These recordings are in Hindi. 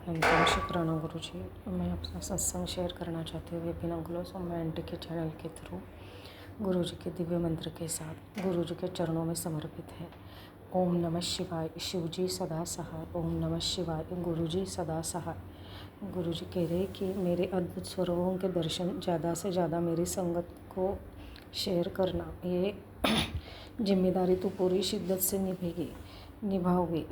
अनंतम शुक्राना गुरुजी। मैं अपना सत्संग शेयर करना चाहती हूँ विपिन अंकुलों मैं आंटी के चैनल के थ्रू गुरुजी के दिव्य मंत्र के साथ गुरुजी के चरणों में समर्पित है। ओम नमः शिवाय, शिवजी सदा सहाय। ओम नमः शिवाय, गुरुजी सदा सहाय। गुरुजी कह रहे कि मेरे अद्भुत स्वरूपों के दर्शन ज़्यादा से ज़्यादा मेरी संगत को शेयर करना, ये जिम्मेदारी तो पूरी शिद्दत से निभाओगे।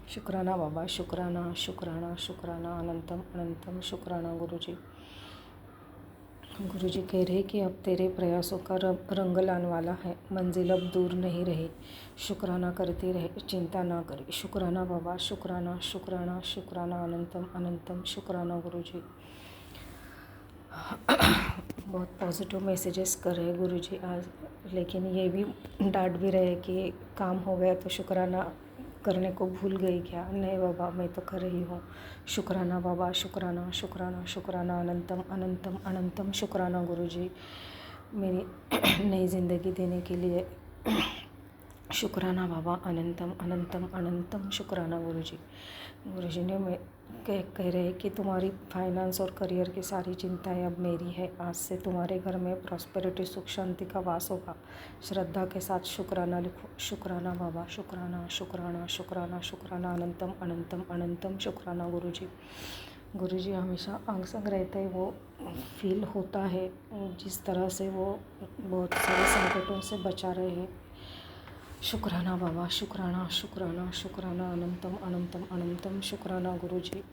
शुक्राना बाबा, शुक्राना शुक्राना शुक्राना अनंतम अनंतम शुक्राना गुरुजी। गुरुजी कह रहे कि अब तेरे प्रयासों का रंग लाने वाला है, मंजिल अब दूर नहीं रही। शुक्राना करती रहे, चिंता ना करे। शुक्राना बाबा, शुक्राना शुक्राना शुक्राना अनंतम अनंतम शुक्राना गुरुजी। बहुत पॉजिटिव मैसेजेस कर रहे हैं गुरुजी आज, लेकिन ये भी डांट भी रहे कि काम हो गया तो शुक्राना करने को भूल गई क्या? नहीं बाबा, मैं तो कर रही हूँ। शुक्राना बाबा, शुक्राना शुक्राना शुक्राना अनंतम अनंतम अनंतम शुक्राना गुरुजी, मेरी नई ज़िंदगी देने के लिए। शुक्राना बाबा, अनंतम अनंतम अनंतम शुक्राना गुरुजी। गुरुजी ने मैं कह रहे कि तुम्हारी फाइनेंस और करियर की सारी चिंताएं अब मेरी है। आज से तुम्हारे घर में प्रॉस्पेरिटी, सुख शांति का वास होगा। श्रद्धा के साथ शुक्राना लिखो। शुक्राना बाबा, शुक्राना शुक्राना शुक्राना शुक्राना अनंतम अनंतम अनंतम शुक्राना गुरुजी। गुरुजी हमेशा अंग संग रहते हैं, वो फील होता है जिस तरह से वो बहुत सारे संकटों से बचा रहे हैं। शुक्राना बाबा, शुक्राना शुक्राना शुक्राना अनंतम अनंतम अनंतम शुक्राना गुरुजी।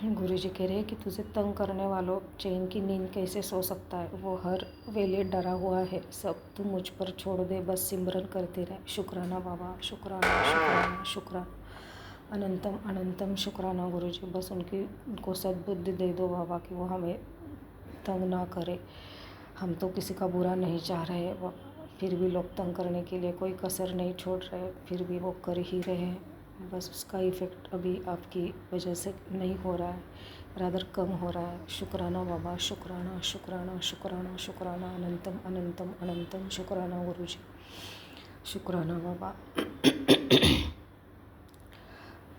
गुरुजी कह रहे हैं कि तुझे तंग करने वालों चैन की नींद कैसे सो सकता है? वो हर वेले डरा हुआ है। सब तू मुझ पर छोड़ दे, बस सिमरन करते रहे। शुक्राना बाबा, शुक्राना शुक्राना शुक्राना अनंतम अनंतम शुक्राना गुरुजी। बस उनको सद्बुद्धि दे दो बाबा कि वो हमें तंग ना करे। हम तो किसी का बुरा नहीं चाह रहे, फिर भी लोग तंग करने के लिए कोई कसर नहीं छोड़ रहे, फिर भी वो कर ही रहे हैं। बस उसका इफ़ेक्ट अभी आपकी वजह से नहीं हो रहा है, रादर कम हो रहा है। शुक्राना बाबा, शुक्राना शुक्राना शुक्राना शुक्राना अनंतम अनंतम अनंतम शुक्राना गुरुजी। शुक्राना बाबा।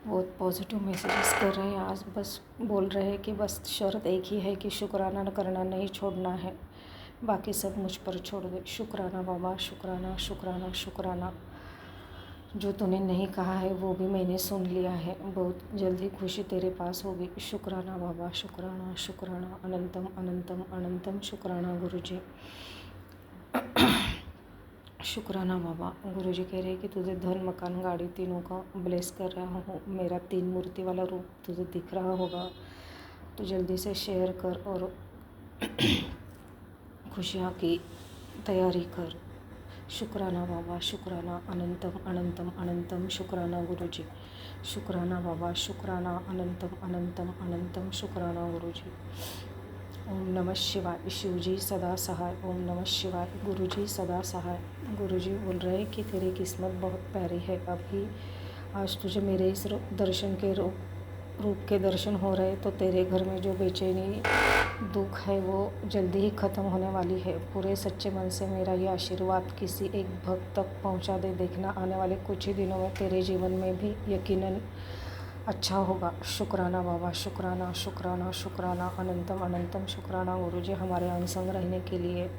बहुत पॉजिटिव मैसेजेस कर रहे हैं आज। बस बोल रहे हैं कि बस शर्त एक ही है कि शुक्राना करना नहीं छोड़ना है, बाकी सब मुझ पर छोड़ दे। शुक्राना बाबा, शुक्राना शुक्राना शुक्राना। जो तूने नहीं कहा है वो भी मैंने सुन लिया है, बहुत जल्दी खुशी तेरे पास होगी। शुक्राना बाबा, शुक्राना शुक्राना अनंतम अनंतम अनंतम शुक्राना गुरुजी। शुक्राना बाबा। गुरुजी कह रहे हैं कि तुझे धन, मकान, गाड़ी तीनों का ब्लेस कर रहा हूँ। मेरा 3 मूर्ति वाला रूप तुझे दिख रहा होगा, तो जल्दी से शेयर कर और खुशियाँ की तैयारी कर। शुक्राना बाबा, शुक्राना अनंतम अनंतम अनंतम शुक्राना गुरुजी। शुक्राना बाबा, शुक्राना अनंतम अनंतम अनंतम शुक्राना गुरुजी। ओम नमः शिवाय, शिवजी सदा सहाय। ओम नमः शिवाय, गुरुजी सदा सहाय। गुरुजी बोल रहे हैं कि तेरी किस्मत बहुत प्यारी है। अभी आज तुझे मेरे इस दर्शन के रूप के दर्शन हो रहे, तो तेरे घर में जो बेचैनी दुख है वो जल्दी ही ख़त्म होने वाली है। पूरे सच्चे मन से मेरा ये आशीर्वाद किसी एक भक्त तक पहुंचा दे। देखना आने वाले कुछ ही दिनों में तेरे जीवन में भी यकीनन अच्छा होगा। शुक्राना बाबा, शुक्राना शुक्राना शुक्राना अनंतम अनंतम शुक्राना गुरुजी। हमारे अंग संग रहने के लिए,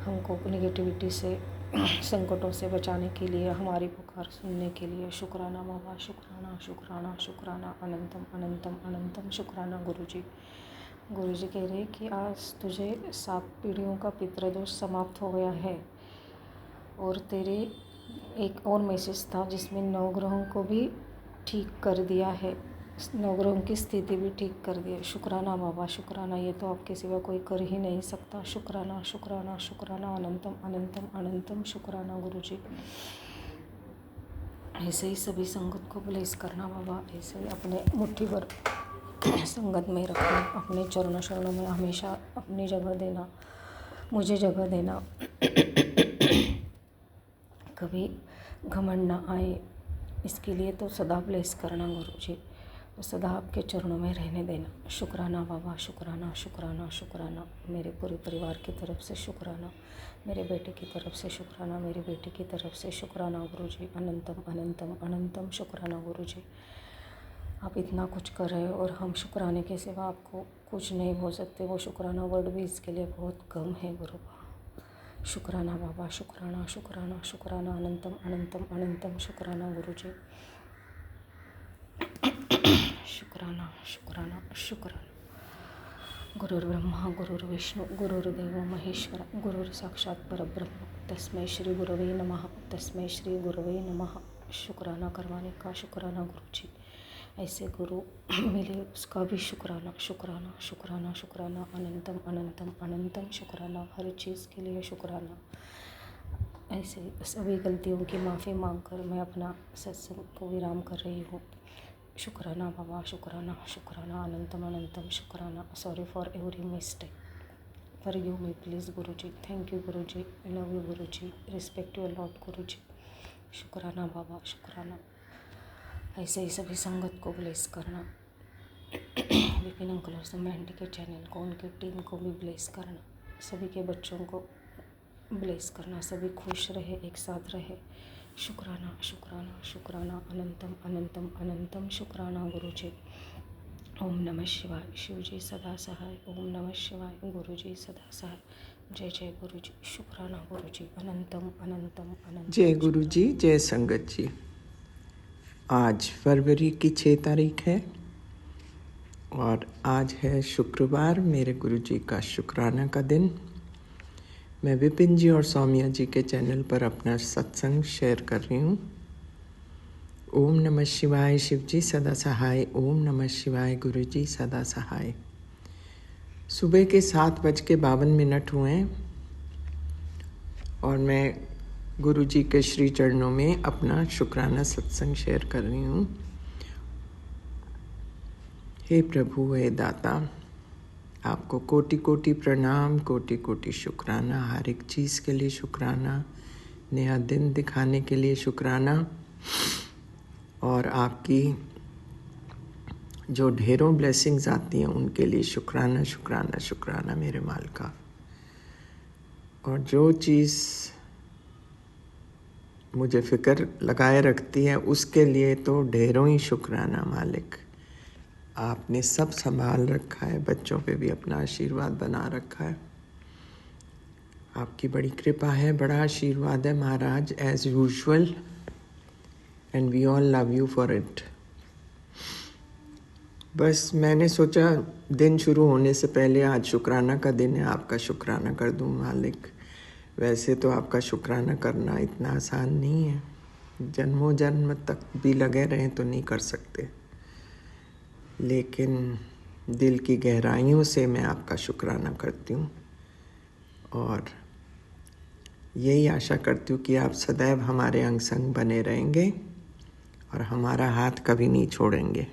हमको निगेटिविटी से, संकटों से बचाने के लिए, हमारी पुकार सुनने के लिए। शुक्राना बाबा, शुक्राना शुक्राना शुक्राना अनंतम अनंतम अनंतम शुक्राना गुरुजी। गुरुजी कह रहे हैं कि आज तुझे 7 पीढ़ियों का पितृदोष समाप्त हो गया है। और तेरे एक और मैसेज था जिसमें 9 ग्रहों को भी ठीक कर दिया है, 9 ग्रहों की स्थिति भी ठीक कर दी है। शुक्राना बाबा, शुक्राना। ये तो आपके सिवा कोई कर ही नहीं सकता। शुक्राना शुक्राना शुक्राना अनंतम अनंतम अनंतम शुक्राना गुरुजी। ऐसे ही सभी संगत को ब्लेस करना बाबा, ऐसे ही अपने मुट्ठी भर संगत में रखना, अपने चरणों शरणों में हमेशा अपनी जगह देना, मुझे जगह देना। कभी घमंड ना आए, इसके लिए तो सदा ब्लेस करना गुरुजी, तो सदा आपके चरणों में रहने देना। शुक्राना बाबा, शुक्राना शुक्राना शुक्राना। मेरे पूरे परिवार की तरफ से शुक्राना, मेरे बेटे की तरफ से शुक्राना, मेरी बेटी की तरफ से शुक्राना गुरुजी। अनंतम अनंतम अनंतम शुक्राना गुरुजी। आप इतना कुछ कर रहे हो और हम शुक्राने के सिवा आपको कुछ नहीं बोल सकते। वो शुक्राना वर्ड भी इसके लिए बहुत कम है गुरु। शुक्राना बाबा, शुक्राना शुक्राना शुक्राना, अनंतम अनंतम अनंतम शुक्राना गुरु जी। शुक्राना शुक्राना शुक्राना। गुरुर्ब्रह्मा गुरुर्विष्णु गुरुर्देव महेश्वर, गुरुर साक्षात परब्रह्म, तस्मै श्री गुरवे नमः, तस्मै श्री गुरवे नमः। शुक्राना करवाने का शुक्राना गुरु जी। ऐसे गुरु मिले उसका भी शुक्राना शुक्राना शुक्राना शुक्राना, अनंतम अनंतम अनंतम शुक्राना, हर चीज़ के लिए शुक्राना। ऐसे सभी गलतियों की माफ़ी मांगकर मैं अपना सत्संग को विराम कर रही हूँ। शुक्राना बाबा, शुक्राना शुक्राना, अनंतम अनंतम शुक्राना। Sorry for every mistake, forgive me please Guru ji. Thank you Guru ji, love you Guru ji, respect you lot गुरु जी। शुक्राना बाबा, शुक्राना। ऐसे ही सभी संगत को ब्लेस करना, विपिन अंकल और समेंटी के चैनल को, उनकी टीम को भी ब्लेस करना, सभी के बच्चों को ब्लेस करना, सभी खुश रहे, एक साथ रहे। शुक्राना शुक्राना शुक्राना, अनंतम अनंतम अनंतम शुक्राना गुरु जी। ओम नमः शिवाय, शिव जी सदा सहाय। ओम नमः शिवाय, गुरु जी सदा सहाय। जय जय गुरु जी, शुक्राना गुरु जी, अनंतम अनंतम अनंतम। जय गुरु जी, जय संगत जी। आज फरवरी की 6 तारीख है और आज है शुक्रवार, मेरे गुरु जी का शुक्राना का दिन। मैं विपिन जी और सौम्या जी के चैनल पर अपना सत्संग शेयर कर रही हूँ। ओम नमः शिवाय, शिव जी सदा सहाय। ओम नमः शिवाय, गुरु जी सदा सहाय। सुबह के 7:52 हुए हैं और मैं गुरु जी के श्री चरणों में अपना शुक्राना सत्संग शेयर कर रही हूँ। हे प्रभु, हे दाता, आपको कोटि कोटि प्रणाम, कोटि कोटि शुक्राना। हर एक चीज़ के लिए शुक्राना, नया दिन दिखाने के लिए शुक्राना, और आपकी जो ढेरों ब्लेसिंग्स आती हैं उनके लिए शुक्राना शुक्राना शुक्राना मेरे मालिका। और जो चीज़ मुझे फ़िक्र लगाए रखती है उसके लिए तो ढेरों ही शुक्राना मालिक। आपने सब संभाल रखा है, बच्चों पे भी अपना आशीर्वाद बना रखा है। आपकी बड़ी कृपा है, बड़ा आशीर्वाद है महाराज, as usual, and we all love you for it. बस मैंने सोचा दिन शुरू होने से पहले आज शुक्राना का दिन है, आपका शुक्राना कर दूं मालिक। वैसे तो आपका शुक्राना करना इतना आसान नहीं है, जन्मों जन्म तक भी लगे रहें तो नहीं कर सकते, लेकिन दिल की गहराइयों से मैं आपका शुक्राना करती हूँ और यही आशा करती हूँ कि आप सदैव हमारे अंग संग बने रहेंगे और हमारा हाथ कभी नहीं छोड़ेंगे।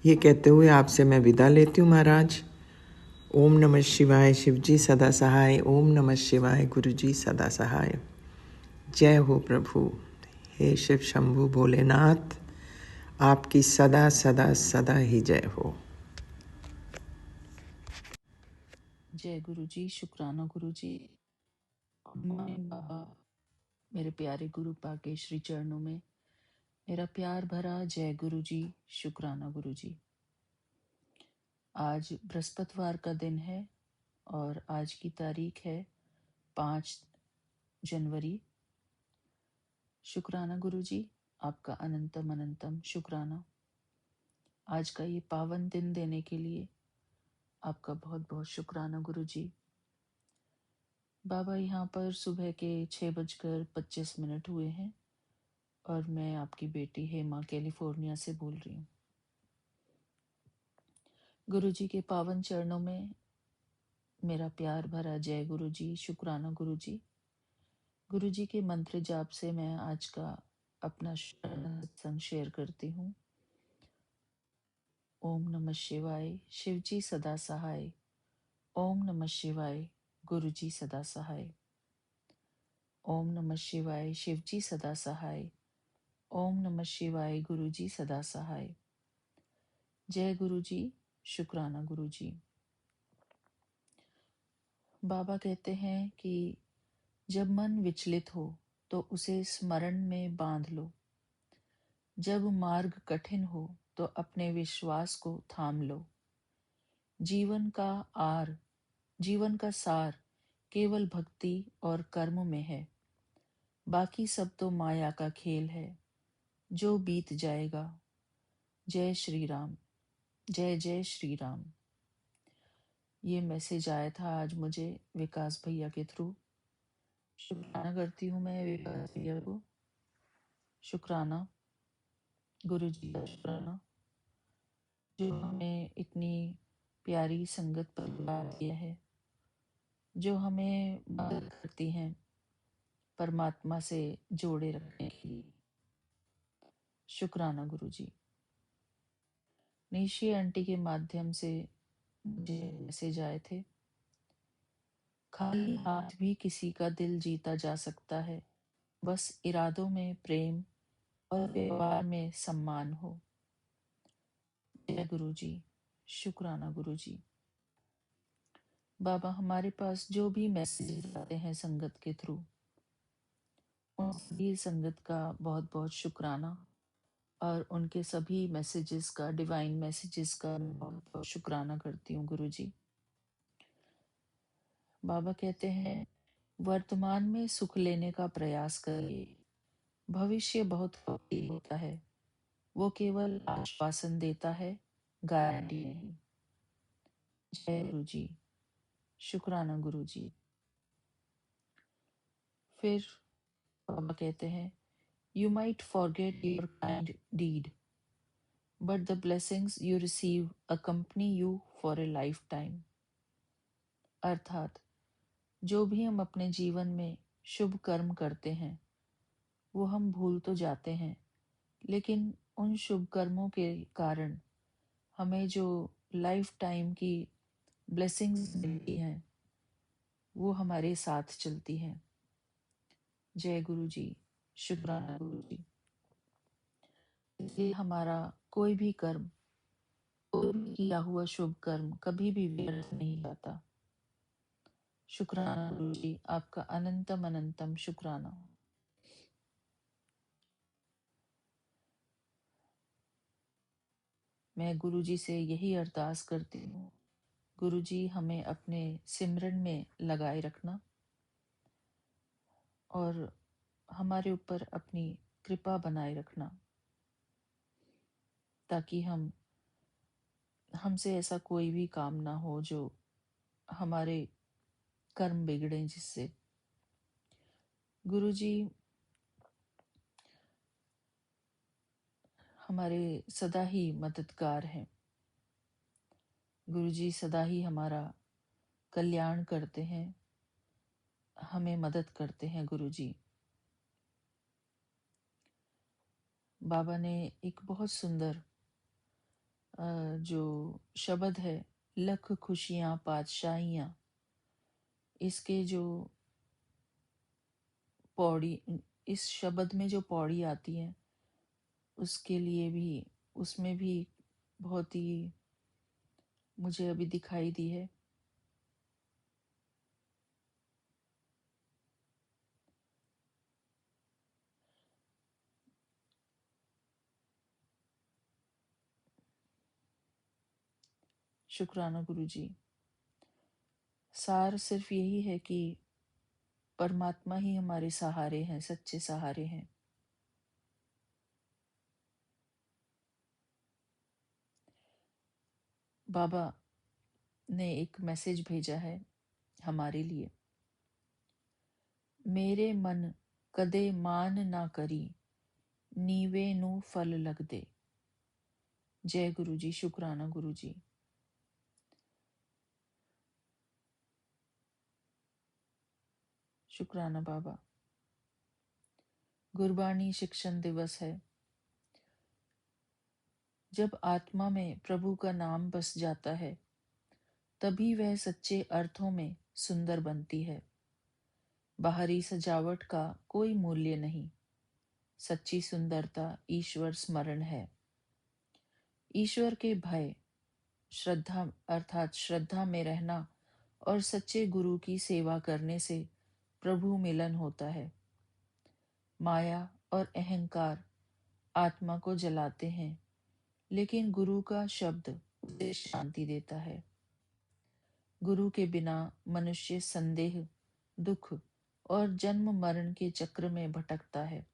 ये कहते हुए आपसे मैं विदा लेती हूँ महाराज। ओम नमः शिवाय, शिव जी सदा सहाय। ओम नमः शिवाय, गुरु जी सदा सहाय। जय हो प्रभु। हे शिव शंभु भोलेनाथ, आपकी सदा सदा सदा ही जय हो। जय गुरु जी, शुक्राना गुरु जी। माय बाबा, मेरे प्यारे गुरु पाके श्री चरणों में मेरा प्यार भरा जय गुरु जी, शुक्राना गुरु जी। आज बृहस्पतिवार का दिन है और आज की तारीख है 5 जनवरी। शुक्राना गुरु जी, आपका अनंतम अनंतम शुक्राना। आज का ये पावन दिन देने के लिए आपका बहुत बहुत शुक्राना गुरु जी। बाबा, यहाँ पर सुबह के 6:25 हुए हैं और मैं आपकी बेटी हेमा कैलिफोर्निया से बोल रही हूँ। गुरु जी के पावन चरणों में मेरा प्यार भरा जय गुरु जी, शुक्राना गुरु जी। गुरु जी के मंत्र जाप से मैं आज का अपना सत्संग शेयर करती हूँ। ओम नमः शिवाय, शिव जी सदा सहाय। ओम नमः शिवाय, गुरु जी सदा सहाय। ओम नमः शिवाय, शिव जी सदा सहाय। ओम नमः शिवाय, गुरु जी सदा सहाय। जय गुरु जी, शुक्राना गुरु जी। बाबा कहते हैं कि जब मन विचलित हो तो उसे स्मरण में बांध लो, जब मार्ग कठिन हो तो अपने विश्वास को थाम लो। जीवन का सार केवल भक्ति और कर्म में है। बाकी सब तो माया का खेल है जो बीत जाएगा। जय श्री राम। जय जय श्री राम। ये मैसेज आया था आज मुझे विकास भैया के थ्रू। शुक्राना करती हूँ मैं विकास भैया को। शुक्राना गुरु जी का शुक्राना जो हमें इतनी प्यारी संगत परिवार दिया है, जो हमें मदद करती हैं परमात्मा से जोड़े रखने के लिए। शुक्राना गुरु जी। निशी आंटी के माध्यम से मुझे मैसेज आए थे। खाली हाथ भी किसी का दिल जीता जा सकता है, बस इरादों में प्रेम और व्यवहार में सम्मान हो। जय गुरु जी। शुक्राना गुरु जी। बाबा, हमारे पास जो भी मैसेज आते हैं संगत के थ्रू, उन सभी संगत का बहुत बहुत शुक्राना और उनके सभी मैसेजेस का, डिवाइन मैसेजेस का बहुत बहुत शुक्राना करती हूँ गुरु जी। बाबा कहते हैं, वर्तमान में सुख लेने का प्रयास करिए, भविष्य बहुत करीब होता है। वो केवल आश्वासन देता है, गारंटी नहीं। जय गुरु जी। शुक्राना गुरु जी। फिर बाबा कहते हैं, you might forget your kind deed, but the blessings you receive accompany you for a life time. अर्थात जो भी हम अपने जीवन में शुभ कर्म करते हैं वो हम भूल तो जाते हैं, लेकिन उन शुभ कर्मों के कारण हमें जो लाइफ टाइम की ब्लेसिंग्स मिलती हैं वो हमारे साथ चलती हैं। जय गुरु जी। शुक्राना गुरु जी। इसलिए हमारा कोई भी कर्म, कोई भी किया हुआ शुभ कर्म कभी भी व्यर्थ नहीं जाता। शुक्राना गुरु जी, आपका अनंतम अनंतम शुक्राना। मैं गुरु जी से यही अरदास करती हूँ, गुरु जी हमें अपने सिमरन में लगाए रखना और हमारे ऊपर अपनी कृपा बनाए रखना, ताकि हमसे ऐसा कोई भी काम ना हो जो हमारे कर्म बिगड़े जिससे। गुरु जी हमारे सदा ही मददगार हैं। गुरु जी सदा ही हमारा कल्याण करते हैं, हमें मदद करते हैं गुरु जी। बाबा ने एक बहुत सुंदर जो शब्द है, लख खुशियां पातशाहियां, इसके जो पौड़ी, इस शब्द में जो पौड़ी आती है उसके लिए भी, उसमें भी बहुत ही मुझे अभी दिखाई दी है। शुक्राना गुरु जी। सार सिर्फ यही है कि परमात्मा ही हमारे सहारे हैं, सच्चे सहारे हैं। बाबा ने एक मैसेज भेजा है हमारे लिए। मेरे मन कदे मान ना करी, नीवे नू फल लग दे। जय गुरु जी। शुक्राना गुरु जी। शुक्राना बाबा। गुरबाणी शिक्षण दिवस है। जब आत्मा में प्रभु का नाम बस जाता है तभी वह सच्चे अर्थों में सुंदर बनती है। बाहरी सजावट का कोई मूल्य नहीं। सच्ची सुंदरता ईश्वर स्मरण है। ईश्वर के भय, श्रद्धा अर्थात श्रद्धा में रहना और सच्चे गुरु की सेवा करने से प्रभु मिलन होता है। माया और अहंकार आत्मा को जलाते हैं, लेकिन गुरु का शब्द उसे शांति देता है। गुरु के बिना मनुष्य संदेह, दुख और जन्म मरण के चक्र में भटकता है।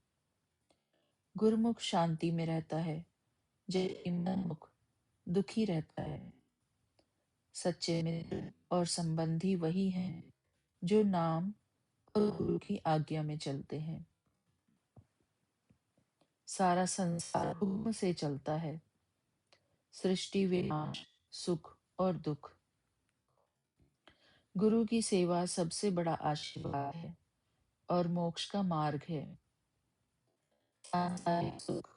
गुरुमुख शांति में रहता है, जबकि मनमुख दुखी रहता है। सच्चे मित्र और संबंधी वही हैं जो नाम और गुरु की आज्ञा में चलते हैं। सारा संसार हुक्म से चलता है, सृष्टि विनाश, सुख और दुख। गुरु की सेवा सबसे बड़ा आशीर्वाद है और मोक्ष का मार्ग है। सांसारिक सुख,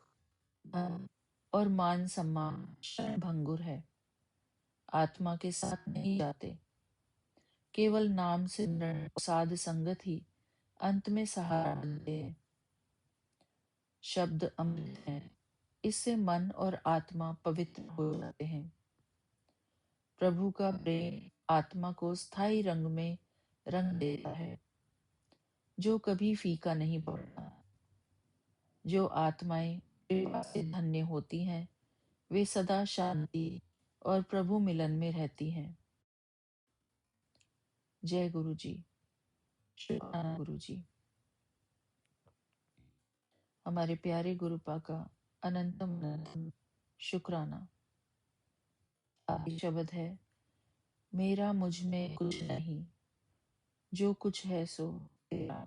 धन और मान सम्मान क्षण भंगुर है, आत्मा के साथ नहीं जाते। केवल नाम सिमरन और साध संगत ही अंत में सहारा बनते हैं। शब्द अमृत है, इससे मन और आत्मा पवित्र हो जाते हैं। प्रभु का प्रेम आत्मा को स्थायी रंग में रंग देता है, जो कभी फीका नहीं पड़ता। जो आत्माएं कृपा से धन्य होती हैं, वे सदा शांति और प्रभु मिलन में रहती हैं। जय गुरु जी। शुक्राना गुरु जी। हमारे प्यारे गुरुपा का अनंतम अनंतम शुक्राना। आदि शब्द है, मेरा मुझ में कुछ नहीं, जो कुछ है सो तेरा।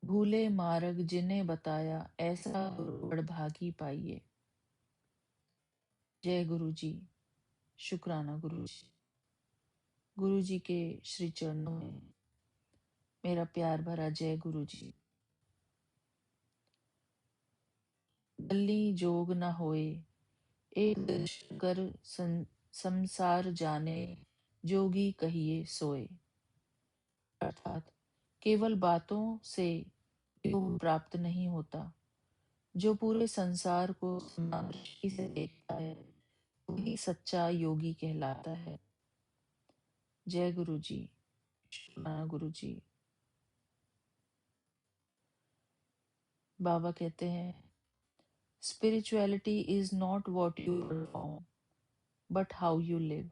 भूले मार्ग जिन्हें बताया, ऐसा गुरु बड़भागी पाइए। जय गुरु जी। शुक्राना गुरु जी। गुरु जी के श्री चरणों में मेरा प्यार भरा जय गुरु जी। गली जोग न होए, एक दृष्ट कर संसार जाने, जोगी कहिए सोए। अर्थात केवल बातों से योग प्राप्त नहीं होता, जो पूरे संसार को समदृष्टि से देखता है वही सच्चा योगी कहलाता है। जय गुरु जी। शुक्राना गुरु जी। बाबा कहते हैं, spirituality is not what you perform but how you live.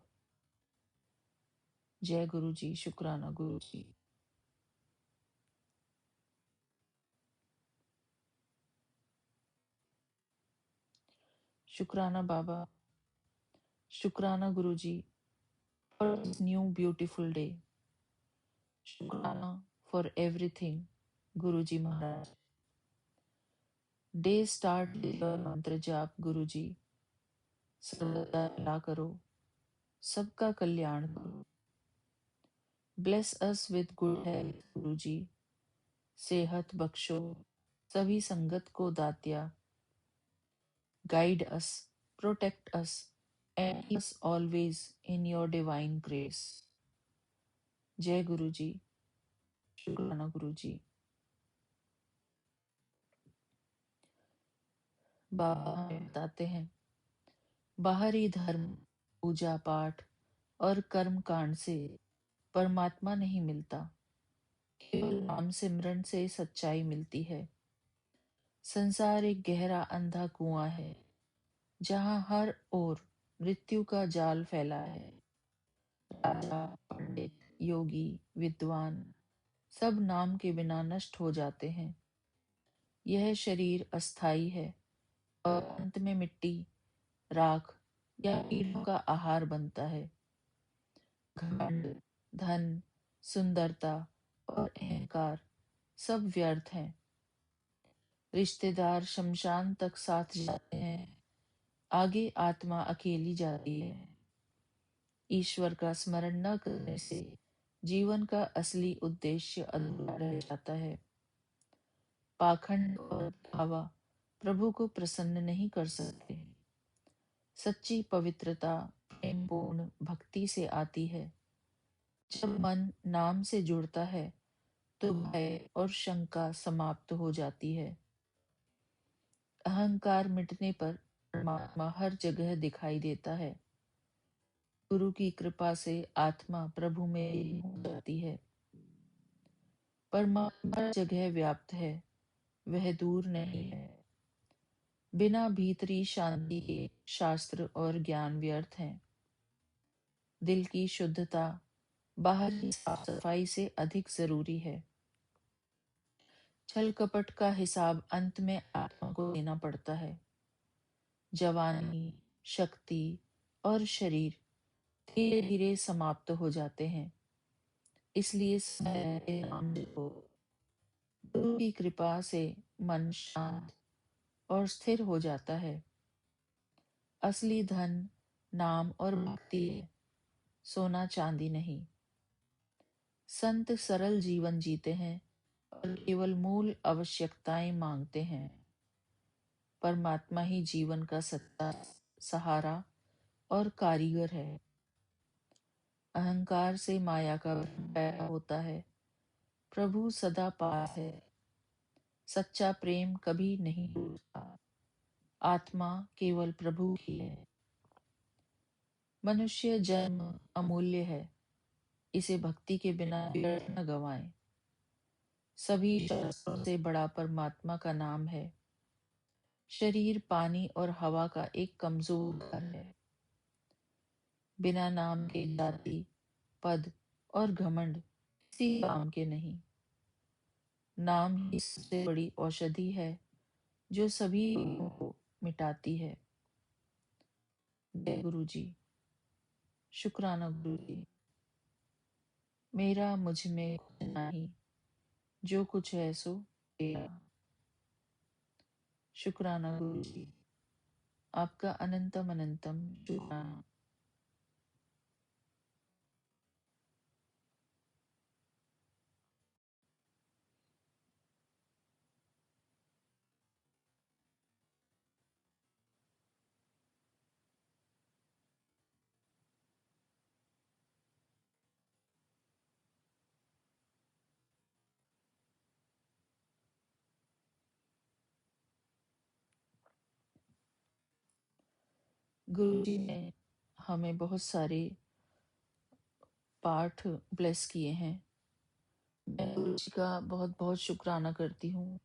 जय गुरु जी। शुक्राना गुरु जी। शुक्राना बाबा। शुक्राना Guru ji for this new beautiful day. शुक्राना for everything, गुरुजी महाराज। डे स्टार्ट विद योर मंत्र जाप गुरुजी। सर्वदा भला करो, सबका कल्याण करो। Bless us with good health Guruji. सेहत बख्शो, सभी संगत को दात्या। Guide us, protect us and keep us always in your divine grace. जय गुरुजी। शुक्राना गुरुजी। बाबा हमें बताते हैं, बाहरी धर्म, पूजा पाठ और कर्म कांड से परमात्मा नहीं मिलता, केवल नाम सिमरन से सच्चाई मिलती है। संसार एक गहरा अंधा कुआं है, जहां हर ओर मृत्यु का जाल फैला है। राजा, पंडित, योगी, विद्वान सब नाम के बिना नष्ट हो जाते हैं। यह शरीर अस्थाई है और अंत में मिट्टी, राख या कीड़ों का आहार बनता है। घमंड, धन, सुंदरता और अहंकार सब व्यर्थ हैं। रिश्तेदार शमशान तक साथ जाते हैं, आगे आत्मा अकेली जाती है। ईश्वर का स्मरण न करने से जीवन का असली उद्देश्य अधूरा रह जाता है। पाखंड और दिखावा प्रभु को प्रसन्न नहीं कर सकते। सच्ची पवित्रता प्रेमपूर्ण भक्ति से आती है। जब मन नाम से जुड़ता है तो भय और शंका समाप्त हो जाती है। अहंकार मिटने पर परमात्मा हर जगह दिखाई देता है। गुरु की कृपा से आत्मा प्रभु में लीन हो जाती है। परमात्मा हर जगह व्याप्त है, वह दूर नहीं है। बिना भीतरी शांति के शास्त्र और ज्ञान व्यर्थ हैं। दिल की शुद्धता बाहरी साफ सफाई से अधिक जरूरी है। छल कपट का हिसाब अंत में आत्मा को देना पड़ता है। जवानी, शक्ति और शरीर धीरे धीरे समाप्त हो जाते हैं। इसलिए समय रहते नाम जपो। गुरु की कृपा से मन शांत और स्थिर हो जाता है। असली धन नाम और भक्ति है, सोना चांदी नहीं। संत सरल जीवन जीते हैं और केवल मूल आवश्यकताएं मांगते हैं। परमात्मा ही जीवन का सच्चा सहारा और कारीगर है। अहंकार से माया का भ्रम पैदा होता है। प्रभु सदा पास है। सच्चा प्रेम कभी नहीं टूटता। आत्मा केवल प्रभु की है। मनुष्य जन्म अमूल्य है। इसे भक्ति के बिना व्यर्थ न गवाएं। सभी शास्त्रों से बड़ा परमात्मा का नाम है। शरीर पानी और हवा का एक कमजोर घर है। बिना नाम के जाति, पद और घमंड किसी काम के नहीं। नाम ही सबसे बड़ी औषधि है जो सभी रोगों को मिटाती है। जय गुरु जी। शुक्राना गुरु जी। मेरा मुझ में कुछ नहीं, जो कुछ है सो तेरा। शुक्राना गुरु जी। आपका अनंतम अनंतम शुक्राना। गुरु जी ने हमें बहुत सारे पाठ ब्लेस किए हैं। मैं गुरु जी का बहुत बहुत शुक्राना करती हूँ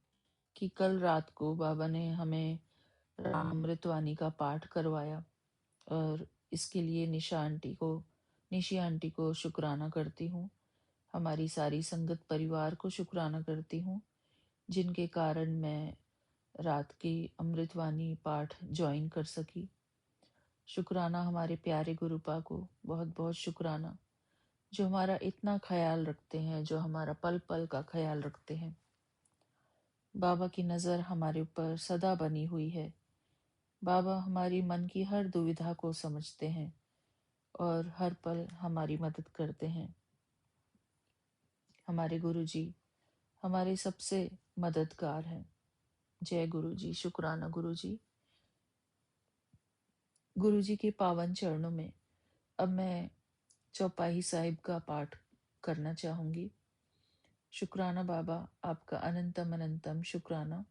कि कल रात को बाबा ने हमें रामामृतवाणी का पाठ करवाया, और इसके लिए निशी आंटी को शुक्राना करती हूँ। हमारी सारी संगत परिवार को शुक्राना करती हूँ, जिनके कारण मैं रात की अमृतवाणी पाठ ज्वाइन कर सकी। शुक्राना हमारे प्यारे गुरुपा को, बहुत बहुत शुक्राना, जो हमारा इतना ख्याल रखते हैं, जो हमारा पल पल का ख्याल रखते हैं। बाबा की नज़र हमारे ऊपर सदा बनी हुई है। बाबा हमारी मन की हर दुविधा को समझते हैं और हर पल हमारी मदद करते हैं। हमारे गुरु जी हमारे सबसे मददगार हैं। जय गुरु जी। शुक्राना गुरु जी। गुरु जी के पावन चरणों में अब मैं चौपाई साहिब का पाठ करना चाहूंगी। शुक्राना बाबा, आपका अनंतम अनंतम शुक्राना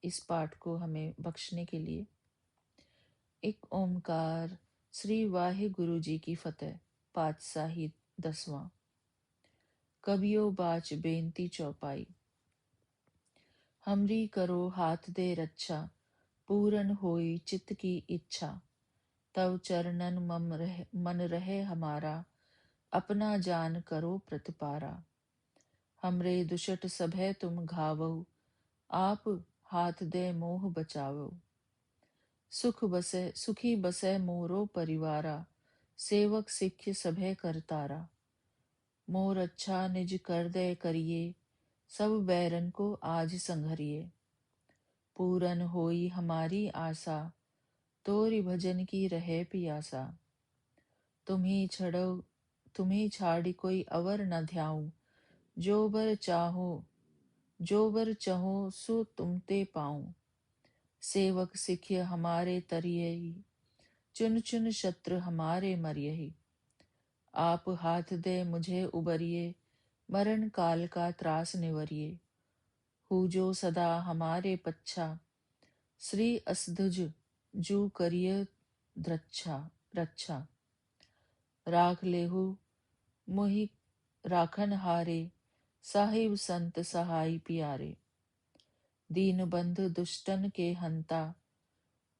इस पाठ को हमें बख्शने के लिए। एक ओमकार। श्री वाहे गुरु जी की फतेह। पातशाही 10वां। कबियो बाच बेनती चौपाई। हमरी करो हाथ दे रक्षा, पूरन होई चित्त की इच्छा। तव चरणन मन रहे हमारा, अपना जान करो प्रतिपारा। हमरे दुषट सभय तुम घावो, आप हाथ दे मोह बचावो। सुखी बसे मोरो परिवारा, सेवक सिख सभय करतारा। मोर अच्छा निज कर दे करिए, सब बैरन को आज संघरिए। पूरन होई हमारी आशा, तोरि भजन की रहे पियासा। तुम्ही छाड़ी कोई अवर न ध्याऊं, जो बर चाहो सो तुमते पाऊं। सेवक सिख हमारे तरियहि, चुन चुन शत्रु हमारे मरियहि। आप हाथ दे मुझे उबरिए, मरण काल का त्रास निवरिए। हु जो सदा हमारे पच्छा, श्री असधुज जू करिय रक्षा। राख लेहु मोहि राखन हारे, साहिब संत सहाय प्यारे। दीन बंधु दुष्टन के हंता,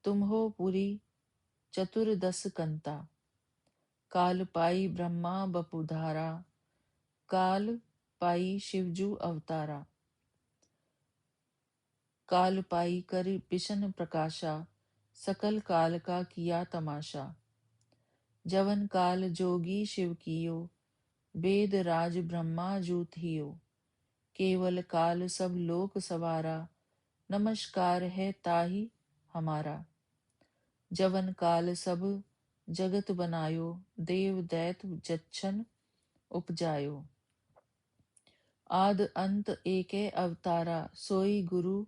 तुम हो पुरी चतुर्दश कंता। काल पाई ब्रह्मा बपुधारा, काल पाई शिवजू अवतारा। काल पाई कर बिशन प्रकाशा, सकल काल का किया तमाशा। जवन काल जोगी शिव कियो, वेद राज ब्रह्मा जू थियो। केवल काल सब लोक सवारा, नमस्कार है ताहि हमारा। जवन काल सब जगत बनायो, देव दैत जच्छन उपजायो। आद अंत एकै अवतारा, सोई गुरु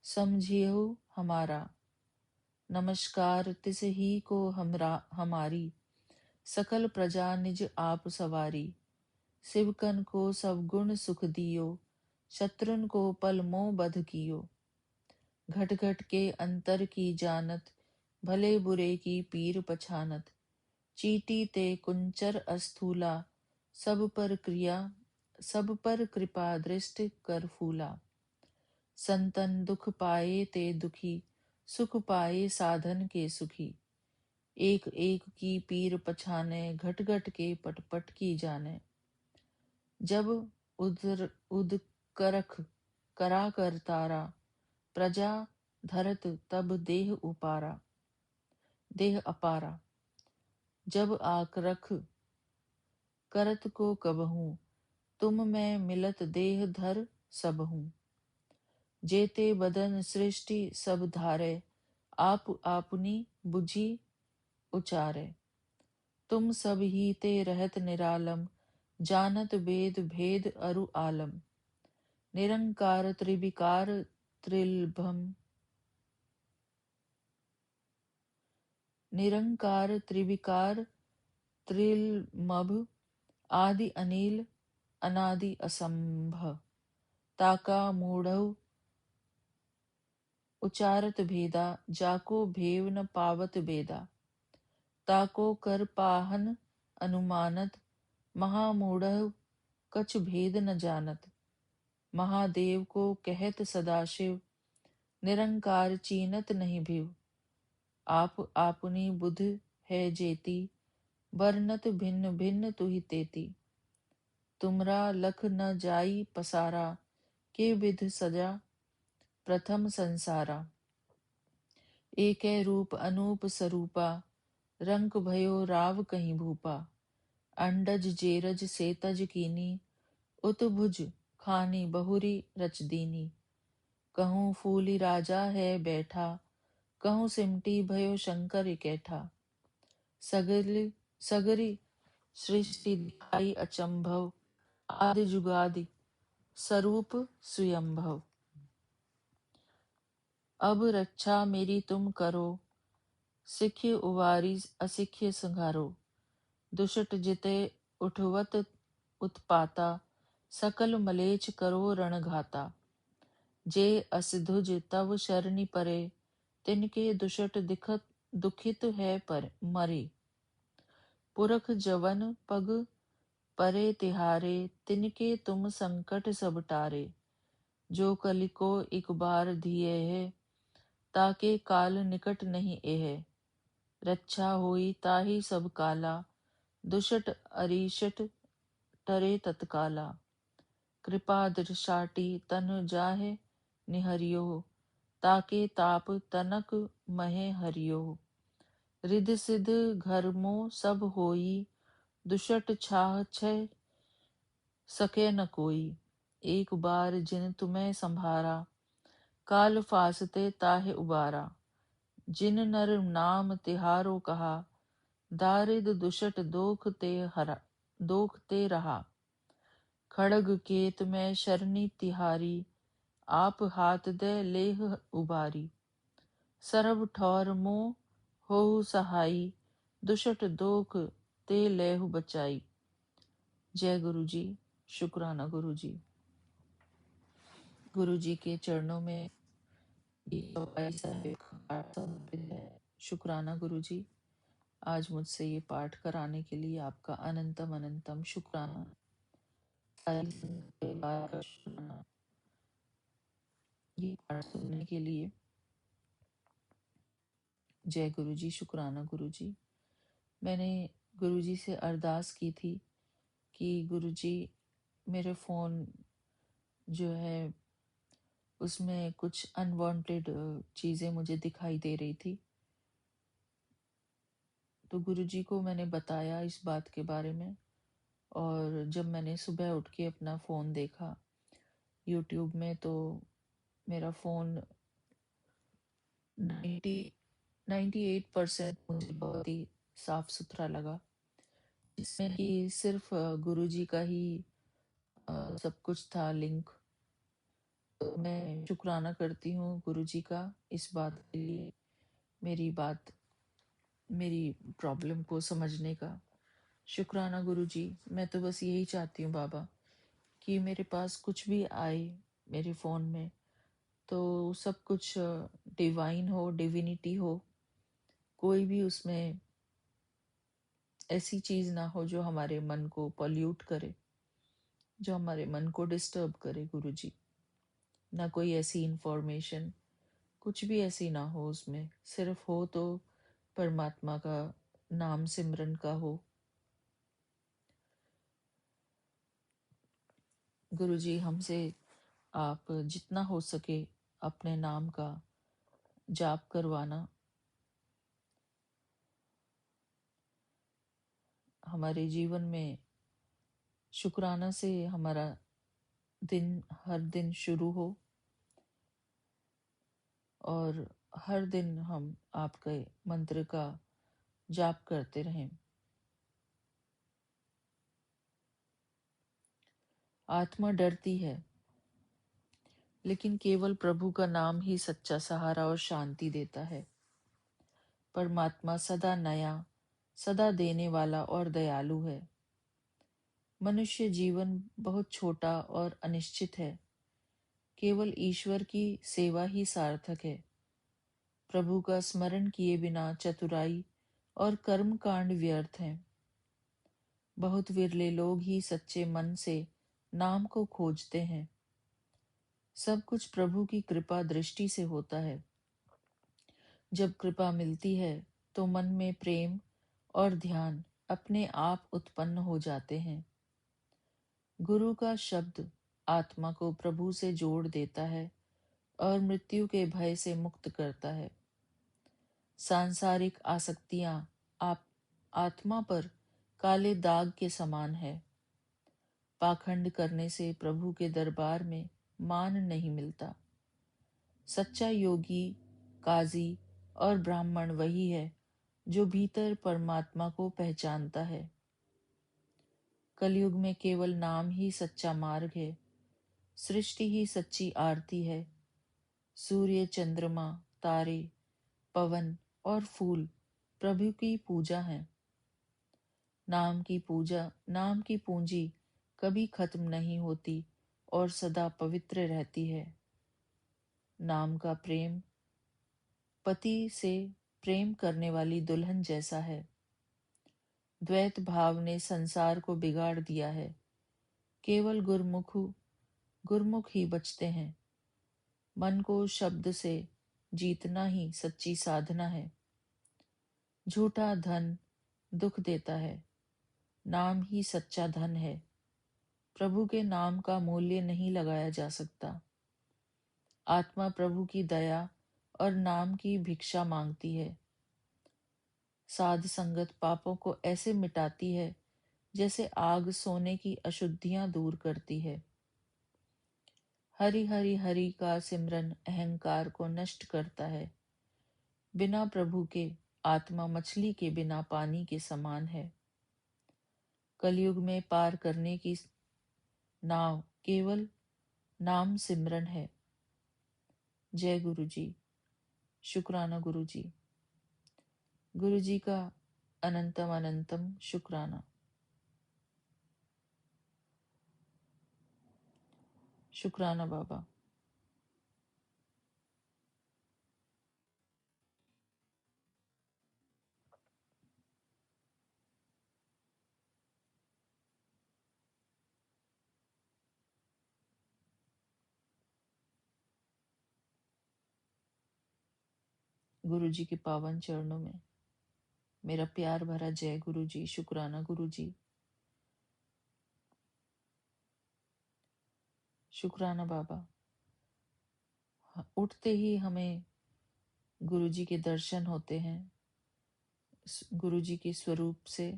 समझियो हमारा। नमस्कार तिस ही को हमारी, सकल प्रजा निज आप सवारी। शिवकन को सब गुण सुख दियो, शत्रुन को पल मोह बध कियो। घट घट के अंतर की जानत, भले बुरे की पीर पछानत। चीटी ते कुंचर अस्थूला, सब पर कृपा दृष्टि कर फूला। संतन दुख पाए ते दुखी, सुख पाए साधन के सुखी। एक एक की पीर पछाने, घट घट के पट पट की जाने। जब उद करख करा कर तारा, प्रजा धरत तब देह अपारा। जब आकरख करत को कबहूँ, तुम मैं मिलत देह धर सबहूँ। जेते बदन सृष्टि सब धारे, आप आपनी बुझी उचारे। तुम सब ही ते रहत निरालम, जानत वेद भेद अरु आलम। निरंकार त्रिविकार त्रिलभम, निरंकार त्रिविकार त्रिलमभ। आदि अनिल अनादि असंभ, ताका मूढ़ उचारत भेदा। जाको भेव न पावत बेदा, ताको कर पाहन अनुमानत। महामूढ़ कछ भेद न जानत, महादेव को कहत सदाशिव। निरंकार चीनत नहीं भिव, आप आपनी बुध है जेती। बरनत भिन्न भिन्न तुहि तेती। तुमरा लख न जाई पसारा, के विध सजा प्रथम संसारा। एकै रूप अनूप स्वरूपा, रंक भयो राव कहीं भूपा। अंडज जेरज सेतज कीनी, उतभुज खानी बहुरी रच दीनी। कहूँ फूली राजा है बैठा, कहूँ सिमटी भयो शंकर इकैठा। सगरी सृष्टि दिखाई अचंभव, आदि जुगादि स्वरूप स्वयंभव। अब रक्षा मेरी तुम करो, सिख्य उवारी असिख्य संघारो। दुष्ट जिते उठवत उत्पाता, सकल मलेच करो रणघाता। जे असधुज तव शरणि परे, तिनके दुष्ट दुखित है पर मरे। पुरख जवन पग परे तिहारे, तिनके तुम संकट सब टारे। जो कलि को एक बार दिए है, ताके काल निकट नहीं एह। रक्षा होई ताहि सब काला, दुष्ट अरिषट टरे तत्काला। कृपा दृशाटी तन जाहे निहरियो, ताके ताप तनक महे हरियो। रिध सिध घर मो सब होई, दुष्ट छाह छह सके न कोई। एक बार जिन तुम्हें संभारा, काल फासते ताहे उबारा। जिन नर नाम तिहारो कहा, दारिद दुष्ट दोख ते रहा। खड़ग केत में शरणी तिहारी, आप हाथ दे लेह उबारी। सरब ठौर मोह होहु सहाई, दुष्ट दोख ते लेहु बचाई। जय गुरु जी। शुक्राना गुरु जी। गुरु जी के चरणों में ये चौपाई साहिब का पाठ समर्पित है। शुक्राना गुरु जी, आज मुझसे ये पाठ कराने के लिए आपका अनंतम अनंतम शुक्राना। सारी संगत परिवार का शुक्राना। ये पाठ पाठ सुनने के लिए। जय गुरु जी, शुक्राना गुरु जी। मैंने गुरु जी से अरदास की थी कि गुरु जी मेरे फ़ोन जो है उसमें कुछ अनवांटेड चीज़ें मुझे दिखाई दे रही थी। तो गुरु जी को मैंने बताया इस बात के बारे में, और जब मैंने सुबह उठ के अपना फ़ोन देखा यूट्यूब में, तो मेरा फ़ोन 98% मुझे बहुत ही साफ सुथरा लगा, जिसमें कि सिर्फ गुरु जी का ही सब कुछ था लिंक। तो मैं शुक्राना करती हूँ गुरु जी का इस बात के लिए, मेरी प्रॉब्लम को समझने का। शुक्राना गुरु जी। मैं तो बस यही चाहती हूँ बाबा कि मेरे पास कुछ भी आए मेरे फ़ोन में, तो सब कुछ डिवाइन हो, डिविनिटी हो। कोई भी उसमें ऐसी चीज़ ना हो जो हमारे मन को पॉल्यूट करे, जो हमारे मन को डिस्टर्ब करे गुरु जी। ना कोई ऐसी इंफॉर्मेशन, कुछ भी ऐसी ना हो उसमें। सिर्फ हो तो परमात्मा का नाम सिमरन का हो। गुरु जी, हमसे आप जितना हो सके अपने नाम का जाप करवाना। हमारे जीवन में शुक्राना से हमारा दिन हर दिन शुरू हो, और हर दिन हम आपके मंत्र का जाप करते रहें। आत्मा डरती है, लेकिन केवल प्रभु का नाम ही सच्चा सहारा और शांति देता है। परमात्मा सदा नया, सदा देने वाला और दयालु है। मनुष्य जीवन बहुत छोटा और अनिश्चित है। केवल ईश्वर की सेवा ही सार्थक है। प्रभु का स्मरण किए बिना चतुराई और कर्म कांड व्यर्थ हैं। बहुत विरले लोग ही सच्चे मन से नाम को खोजते हैं। सब कुछ प्रभु की कृपा दृष्टि से होता है। जब कृपा मिलती है तो मन में प्रेम और ध्यान अपने आप उत्पन्न हो जाते हैं। गुरु का शब्द आत्मा को प्रभु से जोड़ देता है और मृत्यु के भय से मुक्त करता है। सांसारिक आसक्तियां आप आत्मा पर काले दाग के समान है। पाखंड करने से प्रभु के दरबार में मान नहीं मिलता। सच्चा योगी, काजी और ब्राह्मण वही है जो भीतर परमात्मा को पहचानता है। कलयुग में केवल नाम ही सच्चा मार्ग है। सृष्टि ही सच्ची आरती है। सूर्य, चंद्रमा, तारे, पवन और फूल प्रभु की पूजा है। नाम की पूंजी कभी खत्म नहीं होती और सदा पवित्र रहती है। नाम का प्रेम पति से प्रेम करने वाली दुल्हन जैसा है। द्वैत भाव ने संसार को बिगाड़ दिया है। केवल गुरमुख ही बचते हैं। मन को शब्द से जीतना ही सच्ची साधना है। झूठा धन दुख देता है। नाम ही सच्चा धन है। प्रभु के नाम का मूल्य नहीं लगाया जा सकता। आत्मा प्रभु की दया और नाम की भिक्षा मांगती है। साध संगत पापों को ऐसे मिटाती है जैसे आग सोने की अशुद्धियां दूर करती है। हरि हरि हरि का सिमरन अहंकार को नष्ट करता है। बिना प्रभु के आत्मा मछली के बिना पानी के समान है। कलयुग में पार करने की नाव केवल नाम सिमरन है। जय गुरु जी, शुक्राना गुरु जी। गुरु जी का अनंतम अनंतम शुक्राना। शुक्राना बाबा। गुरु जी के पावन चरणों में मेरा प्यार भरा जय गुरु जी, शुक्राना गुरु जी, शुक्राना बाबा। उठते ही हमें गुरु जी के दर्शन होते हैं, गुरु जी के स्वरूप से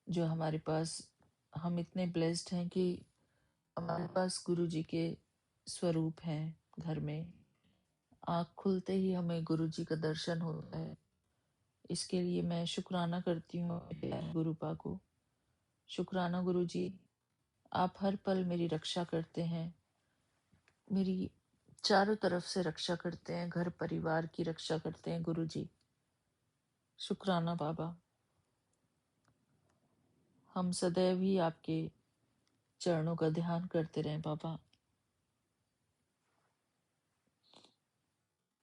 जो हमारे पास, हम इतने ब्लेस्ड हैं कि हमारे पास गुरु जी के स्वरूप हैं घर में। आँख खुलते ही हमें गुरु जी का दर्शन होता है। इसके लिए मैं शुक्राना करती हूँ अपने प्यारे गुरुपा को। शुक्राना गुरु जी, आप हर पल मेरी रक्षा करते हैं, मेरी चारों तरफ से रक्षा करते हैं, घर परिवार की रक्षा करते हैं गुरु जी। शुक्राना बाबा। हम सदैव ही आपके चरणों का ध्यान करते रहें बाबा।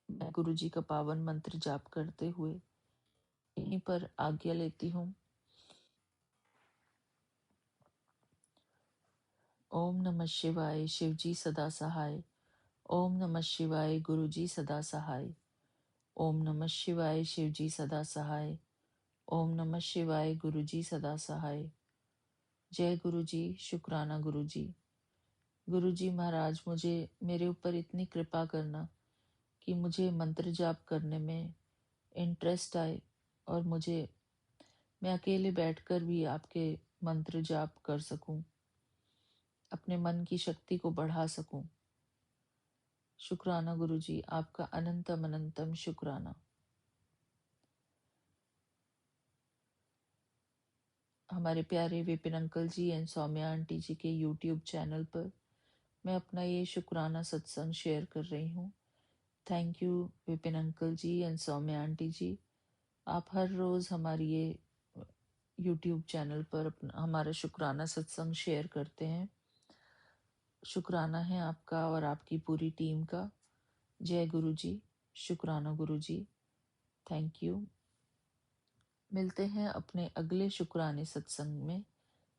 मैं गुरु जी का पावन मंत्र जाप करते हुए यहीं पर आज्ञा लेती हूँ। ओम नमः शिवाय, शिव जी सदा सहाय। ओम नमः शिवाय, गुरु जी सदा सहाय। ओम नमः शिवाय, शिव जी सदा सहाय। ओम नमः शिवाय, गुरु जी सदा सहाय। जय गुरु जी, शुक्राना गुरु जी। गुरु जी महाराज, मुझे मेरे ऊपर इतनी कृपा करना कि मुझे मंत्र जाप करने में इंटरेस्ट आए और मैं अकेले बैठकर भी आपके मंत्र जाप कर सकूं, अपने मन की शक्ति को बढ़ा सकूं। शुक्राना गुरु जी, आपका अनंतम अनंतम शुक्राना। हमारे प्यारे Vipin uncle ji and Saumya aunty ji के यूट्यूब चैनल पर मैं अपना ये शुक्राना सत्संग शेयर कर रही हूँ। Thank you Vipin uncle ji and Saumya aunty ji. आप हर रोज हमारी ये यूट्यूब चैनल पर हमारा शुक्राना सत्संग शेयर करते हैं। शुक्राना है आपका और आपकी पूरी टीम का। जय गुरु जी, शुक्राना गुरु जी, थैंक यू। मिलते हैं अपने अगले शुक्राने सत्संग में,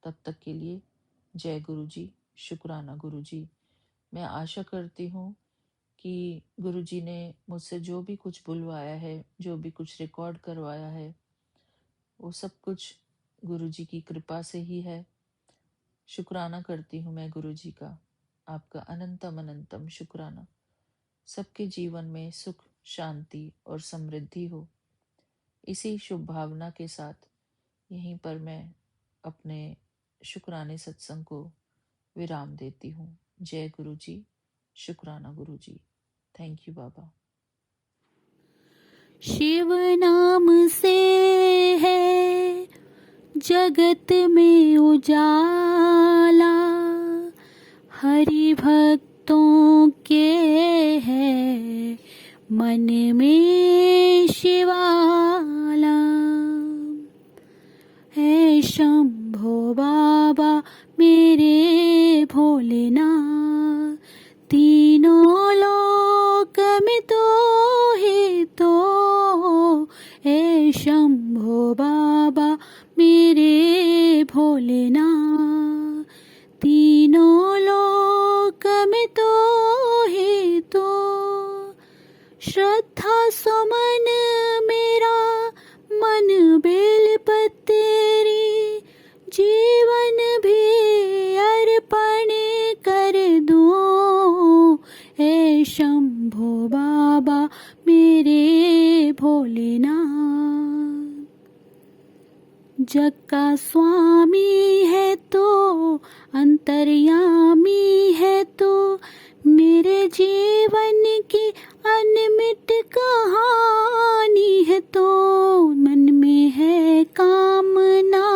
तब तक के लिए जय गुरु जी, शुक्राना गुरु जी। मैं आशा करती हूँ कि गुरु जी ने मुझसे जो भी कुछ बुलवाया है, जो भी कुछ रिकॉर्ड करवाया है, वो सब कुछ गुरु जी की कृपा से ही है। शुक्राना करती हूँ मैं गुरु जी का, आपका अनंतम अनंतम शुक्राना। सबके जीवन में सुख, शांति और समृद्धि हो, इसी शुभ भावना के साथ यहीं पर मैं अपने शुक्राने सत्संग को विराम देती हूँ। जय गुरु जी, शुक्राना गुरु जी, थैंक यू बाबा। शिव नाम से है जगत में उजाला, हरि भक्तों के है मन में शिवाला। है शंभो बाबा मेरे भोलेनाथ, तीनों लोक में तो ही तो। है शंभो बाबा मेरे भोलेनाथ, तीनों लोक में तो ही तो। श्रद्धा सुमन मेरा मन बेल पतेरी, जीवन भी अर्पण कर दूं। हे शंभो बाबा मेरे भोलेनाथ, जग का स्वामी है तो अंतर्यामी है तो, मेरे जीवन की अनमिट कहानी है तो। मन में है कामना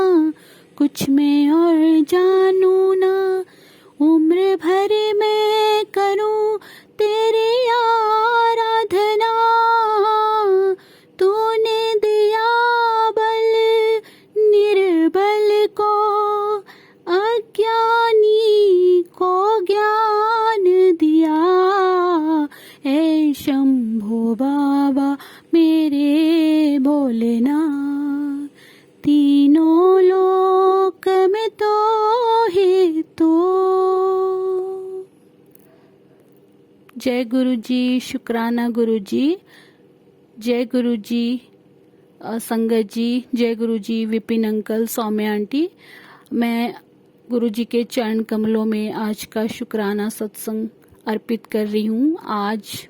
कुछ मैं और जानू ना, उम्र भर मैं करूं तेरी आराधना। तूने दिया बल निर्बल को, अज्ञानी को जय गुरु जी, शुक्राना गुरु जी। जय गुरु जी संगत जी, जय गुरु जी विपिन अंकल, सौम्या आंटी। मैं गुरु जी के चरण कमलों में आज का शुक्राना सत्संग अर्पित कर रही हूँ। आज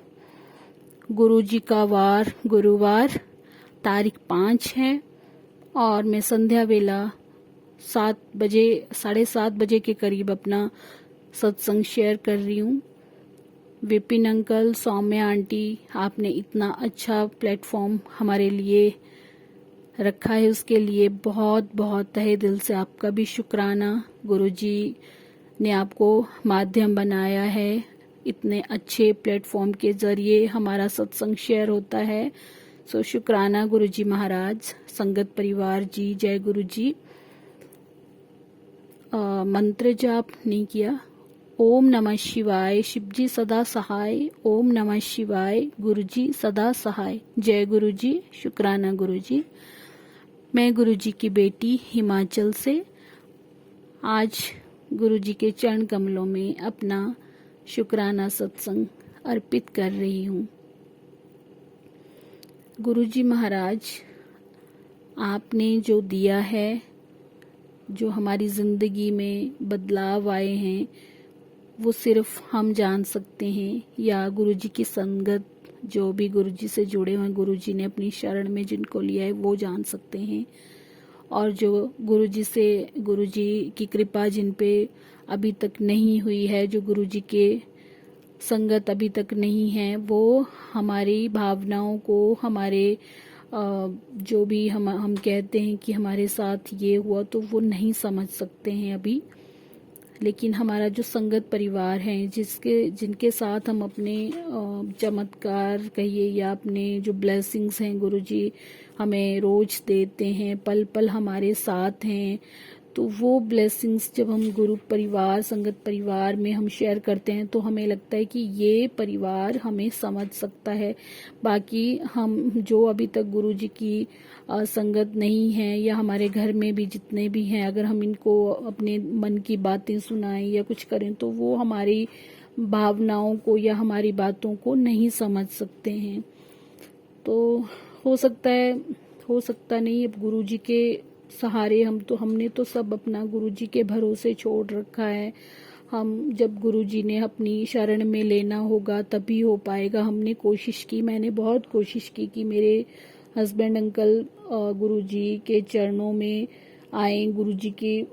गुरु जी का वार गुरुवार तारीख 5 है और मैं संध्या वेला 7 बजे 7:30 बजे के करीब अपना सत्संग शेयर कर रही हूँ। विपिन अंकल, सौम्या आंटी, आपने इतना अच्छा प्लेटफॉर्म हमारे लिए रखा है, उसके लिए बहुत बहुत तहे दिल से आपका भी शुक्राना। गुरुजी ने आपको माध्यम बनाया है, इतने अच्छे प्लेटफॉर्म के जरिए हमारा सत्संग शेयर होता है। सो शुक्राना गुरुजी महाराज, संगत परिवार जी, जय गुरुजी। मंत्र जाप नहीं किया। ओम नमः शिवाय, शिवजी सदा सहाय। ओम नमः शिवाय, गुरुजी सदा सहाय। जय गुरुजी, शुक्राना गुरुजी। मैं गुरुजी की बेटी हिमाचल से आज गुरुजी के चरण कमलों में अपना शुक्राना सत्संग अर्पित कर रही हूँ। गुरुजी महाराज, आपने जो दिया है, जो हमारी जिंदगी में बदलाव आए हैं, वो सिर्फ हम जान सकते हैं या गुरुजी की संगत, जो भी गुरुजी से जुड़े हुए गुरुजी ने अपनी शरण में जिनको लिया है वो जान सकते हैं। और जो गुरुजी की कृपा जिन पे अभी तक नहीं हुई है, जो गुरुजी के संगत अभी तक नहीं है, वो हमारी भावनाओं को, हमारे जो भी हम कहते हैं कि हमारे साथ ये हुआ, तो वो नहीं समझ सकते हैं अभी। लेकिन हमारा जो संगत परिवार है, जिनके साथ हम अपने चमत्कार कहिए या अपने जो ब्लेसिंग्स हैं गुरुजी हमें रोज देते हैं, पल पल हमारे साथ हैं, तो वो ब्लेसिंग्स जब हम गुरु परिवार, संगत परिवार में हम शेयर करते हैं तो हमें लगता है कि ये परिवार हमें समझ सकता है। बाकी हम जो अभी तक गुरुजी की संगत नहीं है या हमारे घर में भी जितने भी हैं, अगर हम इनको अपने मन की बातें सुनाएं या कुछ करें तो वो हमारी भावनाओं को या हमारी बातों को नहीं समझ सकते हैं। तो हो सकता नहीं, अब गुरुजी के सहारे हमने तो सब अपना गुरुजी के भरोसे छोड़ रखा है। हम जब गुरुजी ने अपनी शरण में लेना होगा तभी हो पाएगा। हमने कोशिश की, मैंने बहुत कोशिश की कि मेरे हस्बैंड अंकल गुरुजी के चरणों में आए, गुरुजी की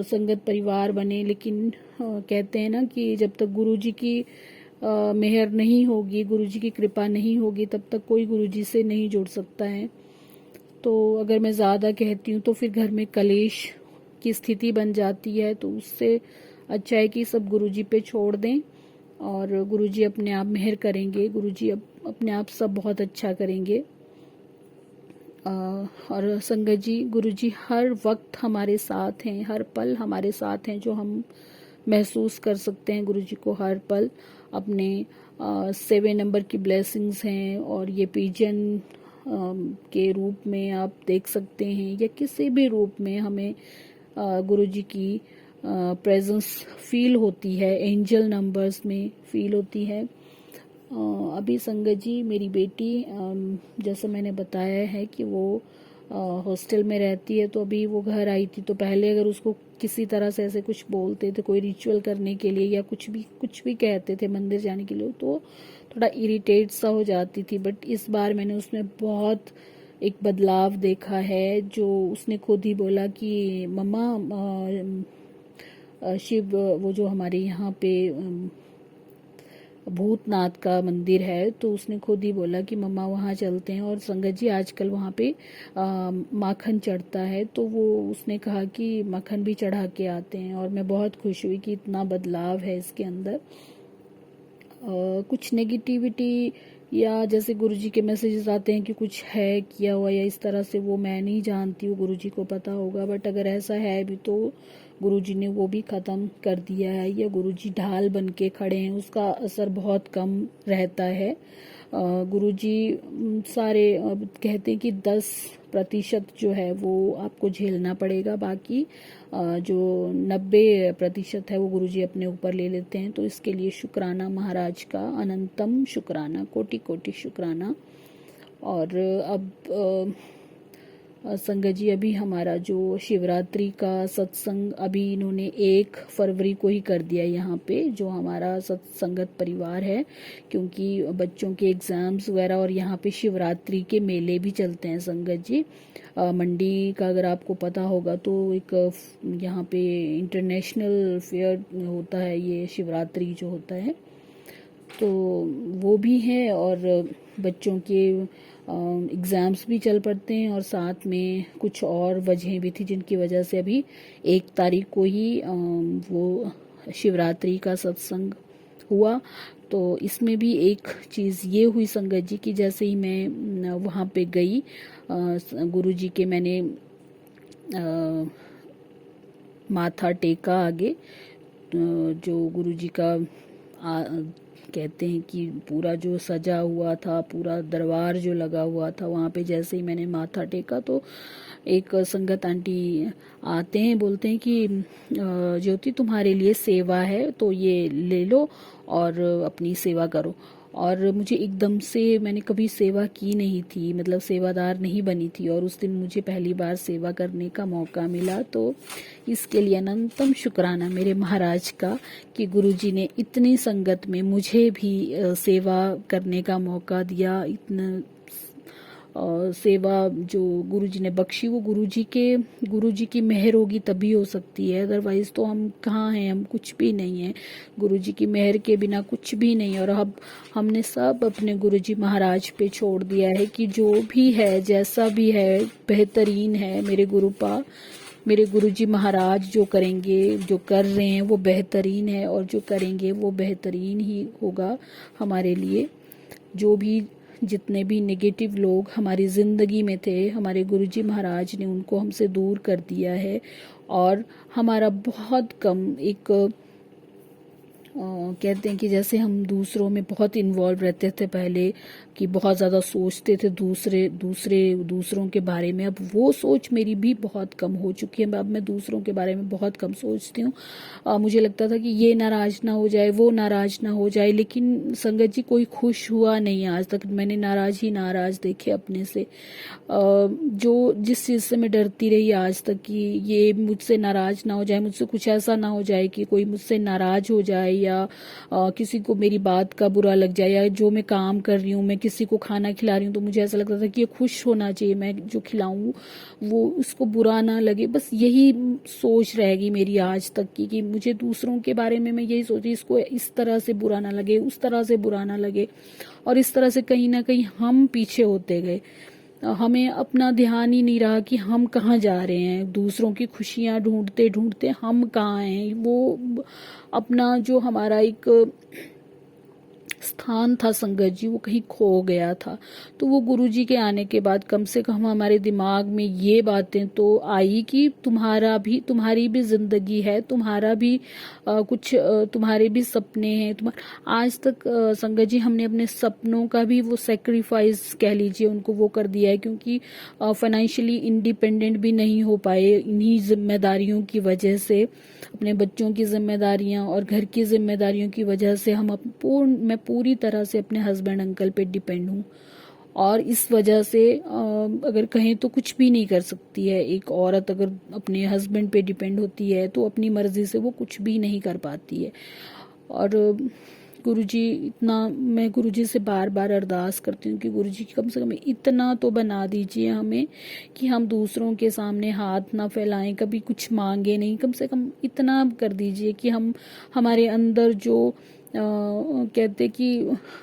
संगत परिवार बने, लेकिन कहते हैं ना कि जब तक गुरुजी की मेहर नहीं होगी, गुरुजी की कृपा नहीं होगी, तब तक कोई गुरुजी से नहीं जुड़ सकता है। तो अगर मैं ज़्यादा कहती हूँ तो फिर घर में कलेश की स्थिति बन जाती है, तो उससे अच्छा है कि सब गुरुजी पे छोड़ दें और गुरुजी अपने आप मेहर करेंगे। गुरुजी अपने आप सब बहुत अच्छा करेंगे। और संगत जी, गुरुजी हर वक्त हमारे साथ हैं, हर पल हमारे साथ हैं, जो हम महसूस कर सकते हैं गुरुजी को हर पल। अपने 7 नंबर की ब्लेसिंग्स हैं और ये पिजन के रूप में आप देख सकते हैं या किसी भी रूप में हमें गुरुजी की प्रेजेंस फील होती है, एंजल नंबर्स में फील होती है। अभी संगत जी, मेरी बेटी जैसे मैंने बताया है कि वो हॉस्टल में रहती है, तो अभी वो घर आई थी, तो पहले अगर उसको किसी तरह से ऐसे कुछ बोलते थे, कोई रिचुअल करने के लिए या कुछ भी कहते थे मंदिर जाने के लिए, तो थोड़ा इरिटेट सा हो जाती थी। बट इस बार मैंने उसमें बहुत एक बदलाव देखा है, जो उसने खुद ही बोला कि मम्मा शिव, वो जो हमारे यहाँ पे भूतनाथ का मंदिर है, तो उसने खुद ही बोला कि मम्मा वहाँ चलते हैं। और संगत जी, आजकल वहाँ पे माखन चढ़ता है, तो वो उसने कहा कि माखन भी चढ़ा के आते हैं। और मैं बहुत खुश हुई कि इतना बदलाव है इसके अंदर। कुछ नेगेटिविटी या जैसे गुरुजी के मैसेजेस आते हैं कि कुछ है किया हुआ या इस तरह से, वो मैं नहीं जानती हूँ, गुरुजी को पता होगा। बट अगर ऐसा है भी तो गुरुजी ने वो भी ख़त्म कर दिया है, या गुरुजी ढाल बन के खड़े हैं, उसका असर बहुत कम रहता है। गुरुजी सारे कहते हैं कि 10 प्रतिशत जो है वो आपको झेलना पड़ेगा, बाकी जो 90% है वो गुरुजी अपने ऊपर ले लेते हैं। तो इसके लिए शुक्राना महाराज का, अनंतम शुक्राना, कोटि कोटि शुक्राना। और अब संगत जी, अभी हमारा जो शिवरात्रि का सत्संग अभी इन्होंने 1 फरवरी को ही कर दिया यहाँ पे, जो हमारा सत्संगत परिवार है, क्योंकि बच्चों के एग्जाम्स वगैरह और यहाँ पे शिवरात्रि के मेले भी चलते हैं संगत जी। मंडी का अगर आपको पता होगा तो एक यहाँ पे इंटरनेशनल फेयर होता है, ये शिवरात्रि जो होता है, तो वो भी है। और बच्चों के एग्ज़ाम्स भी चल पड़ते हैं, और साथ में कुछ और वजहें भी थी जिनकी वजह से अभी 1 तारीख को ही वो शिवरात्रि का सत्संग हुआ। तो इसमें भी एक चीज़ ये हुई संगत जी कि जैसे ही मैं वहाँ पे गई, गुरुजी के मैंने माथा टेका आगे, जो गुरुजी का कहते हैं कि पूरा जो सजा हुआ था, पूरा दरबार जो लगा हुआ था, वहाँ पे जैसे ही मैंने माथा टेका तो एक संगत आंटी आते हैं, बोलते हैं कि ज्योति तुम्हारे लिए सेवा है, तो ये ले लो और अपनी सेवा करो। और मुझे एकदम से, मैंने कभी सेवा की नहीं थी, मतलब सेवादार नहीं बनी थी, और उस दिन मुझे पहली बार सेवा करने का मौका मिला। तो इसके लिए अनंतम शुक्राना मेरे महाराज का कि गुरुजी ने इतनी संगत में मुझे भी सेवा करने का मौका दिया। इतना सेवा जो गुरुजी ने बख्शी, वो गुरुजी की मेहर होगी तभी हो सकती है, अदरवाइज तो हम कहाँ हैं, हम कुछ भी नहीं है, गुरुजी की मेहर के बिना कुछ भी नहीं। और अब हमने सब अपने गुरुजी महाराज पे छोड़ दिया है कि जो भी है, जैसा भी है, बेहतरीन है। मेरे गुरुजी महाराज जो करेंगे, जो कर रहे हैं वो बेहतरीन है, और जो करेंगे वो बेहतरीन ही होगा हमारे लिए। जो भी जितने भी नेगेटिव लोग हमारी ज़िंदगी में थे, हमारे गुरुजी महाराज ने उनको हमसे दूर कर दिया है। और हमारा बहुत कम एक कहते हैं कि जैसे हम दूसरों में बहुत इन्वॉल्व रहते थे पहले, कि बहुत ज़्यादा सोचते थे दूसरों के बारे में, अब वो सोच मेरी भी बहुत कम हो चुकी है। अब मैं दूसरों के बारे में बहुत कम सोचती हूँ। मुझे लगता था कि ये नाराज़ ना हो जाए, वो नाराज़ ना हो जाए, लेकिन संगत जी कोई खुश हुआ नहीं आज तक। मैंने नाराज़ देखे अपने से। जो जिस चीज़ से मैं डरती रही आज तक कि ये मुझसे नाराज़ ना हो जाए, मुझसे कुछ ऐसा ना हो जाए कि कोई मुझसे नाराज़ हो जाए, या किसी को मेरी बात का बुरा लग जाए, या जो मैं काम कर रही हूँ, मैं किसी को खाना खिला रही हूँ तो मुझे ऐसा लगता था कि ये खुश होना चाहिए, मैं जो खिलाऊं वो उसको बुरा ना लगे। बस यही सोच रहेगी मेरी आज तक की, कि मुझे दूसरों के बारे में मैं यही सोची, इसको इस तरह से बुरा ना लगे, उस तरह से बुरा ना लगे। और इस तरह से कहीं ना कहीं हम पीछे होते गए। हमें अपना ध्यान ही नहीं रहा कि हम कहाँ जा रहे हैं। दूसरों की खुशियाँ ढूंढते ढूंढते हम कहाँ हैं, वो अपना जो हमारा एक स्थान था संगत जी, वो कहीं खो गया था। तो वो गुरुजी के आने के बाद कम से कम हमारे दिमाग में ये बातें तो आई कि तुम्हारी भी जिंदगी है, तुम्हारा भी कुछ तुम्हारे भी सपने हैं। आज तक संगत जी हमने अपने सपनों का भी वो सेक्रीफाइस कह लीजिए उनको वो कर दिया है, क्योंकि फाइनेंशियली इंडिपेंडेंट भी नहीं हो पाए इन्हीं जिम्मेदारियों की वजह से। अपने बच्चों की जिम्मेदारियां और घर की जिम्मेदारियों की वजह से मैं पूरी तरह से अपने हस्बैंड अंकल पे डिपेंड हूँ। और इस वजह से अगर कहें तो कुछ भी नहीं कर सकती है एक औरत। अगर अपने हस्बैंड पे डिपेंड होती है तो अपनी मर्जी से वो कुछ भी नहीं कर पाती है। और मैं गुरुजी से बार बार अरदास करती हूँ कि गुरुजी कम से कम इतना तो बना दीजिए हमें कि हम दूसरों के सामने हाथ ना फैलाएं, कभी कुछ मांगे नहीं। कम से कम इतना कर दीजिए कि हमारे अंदर जो कहते कि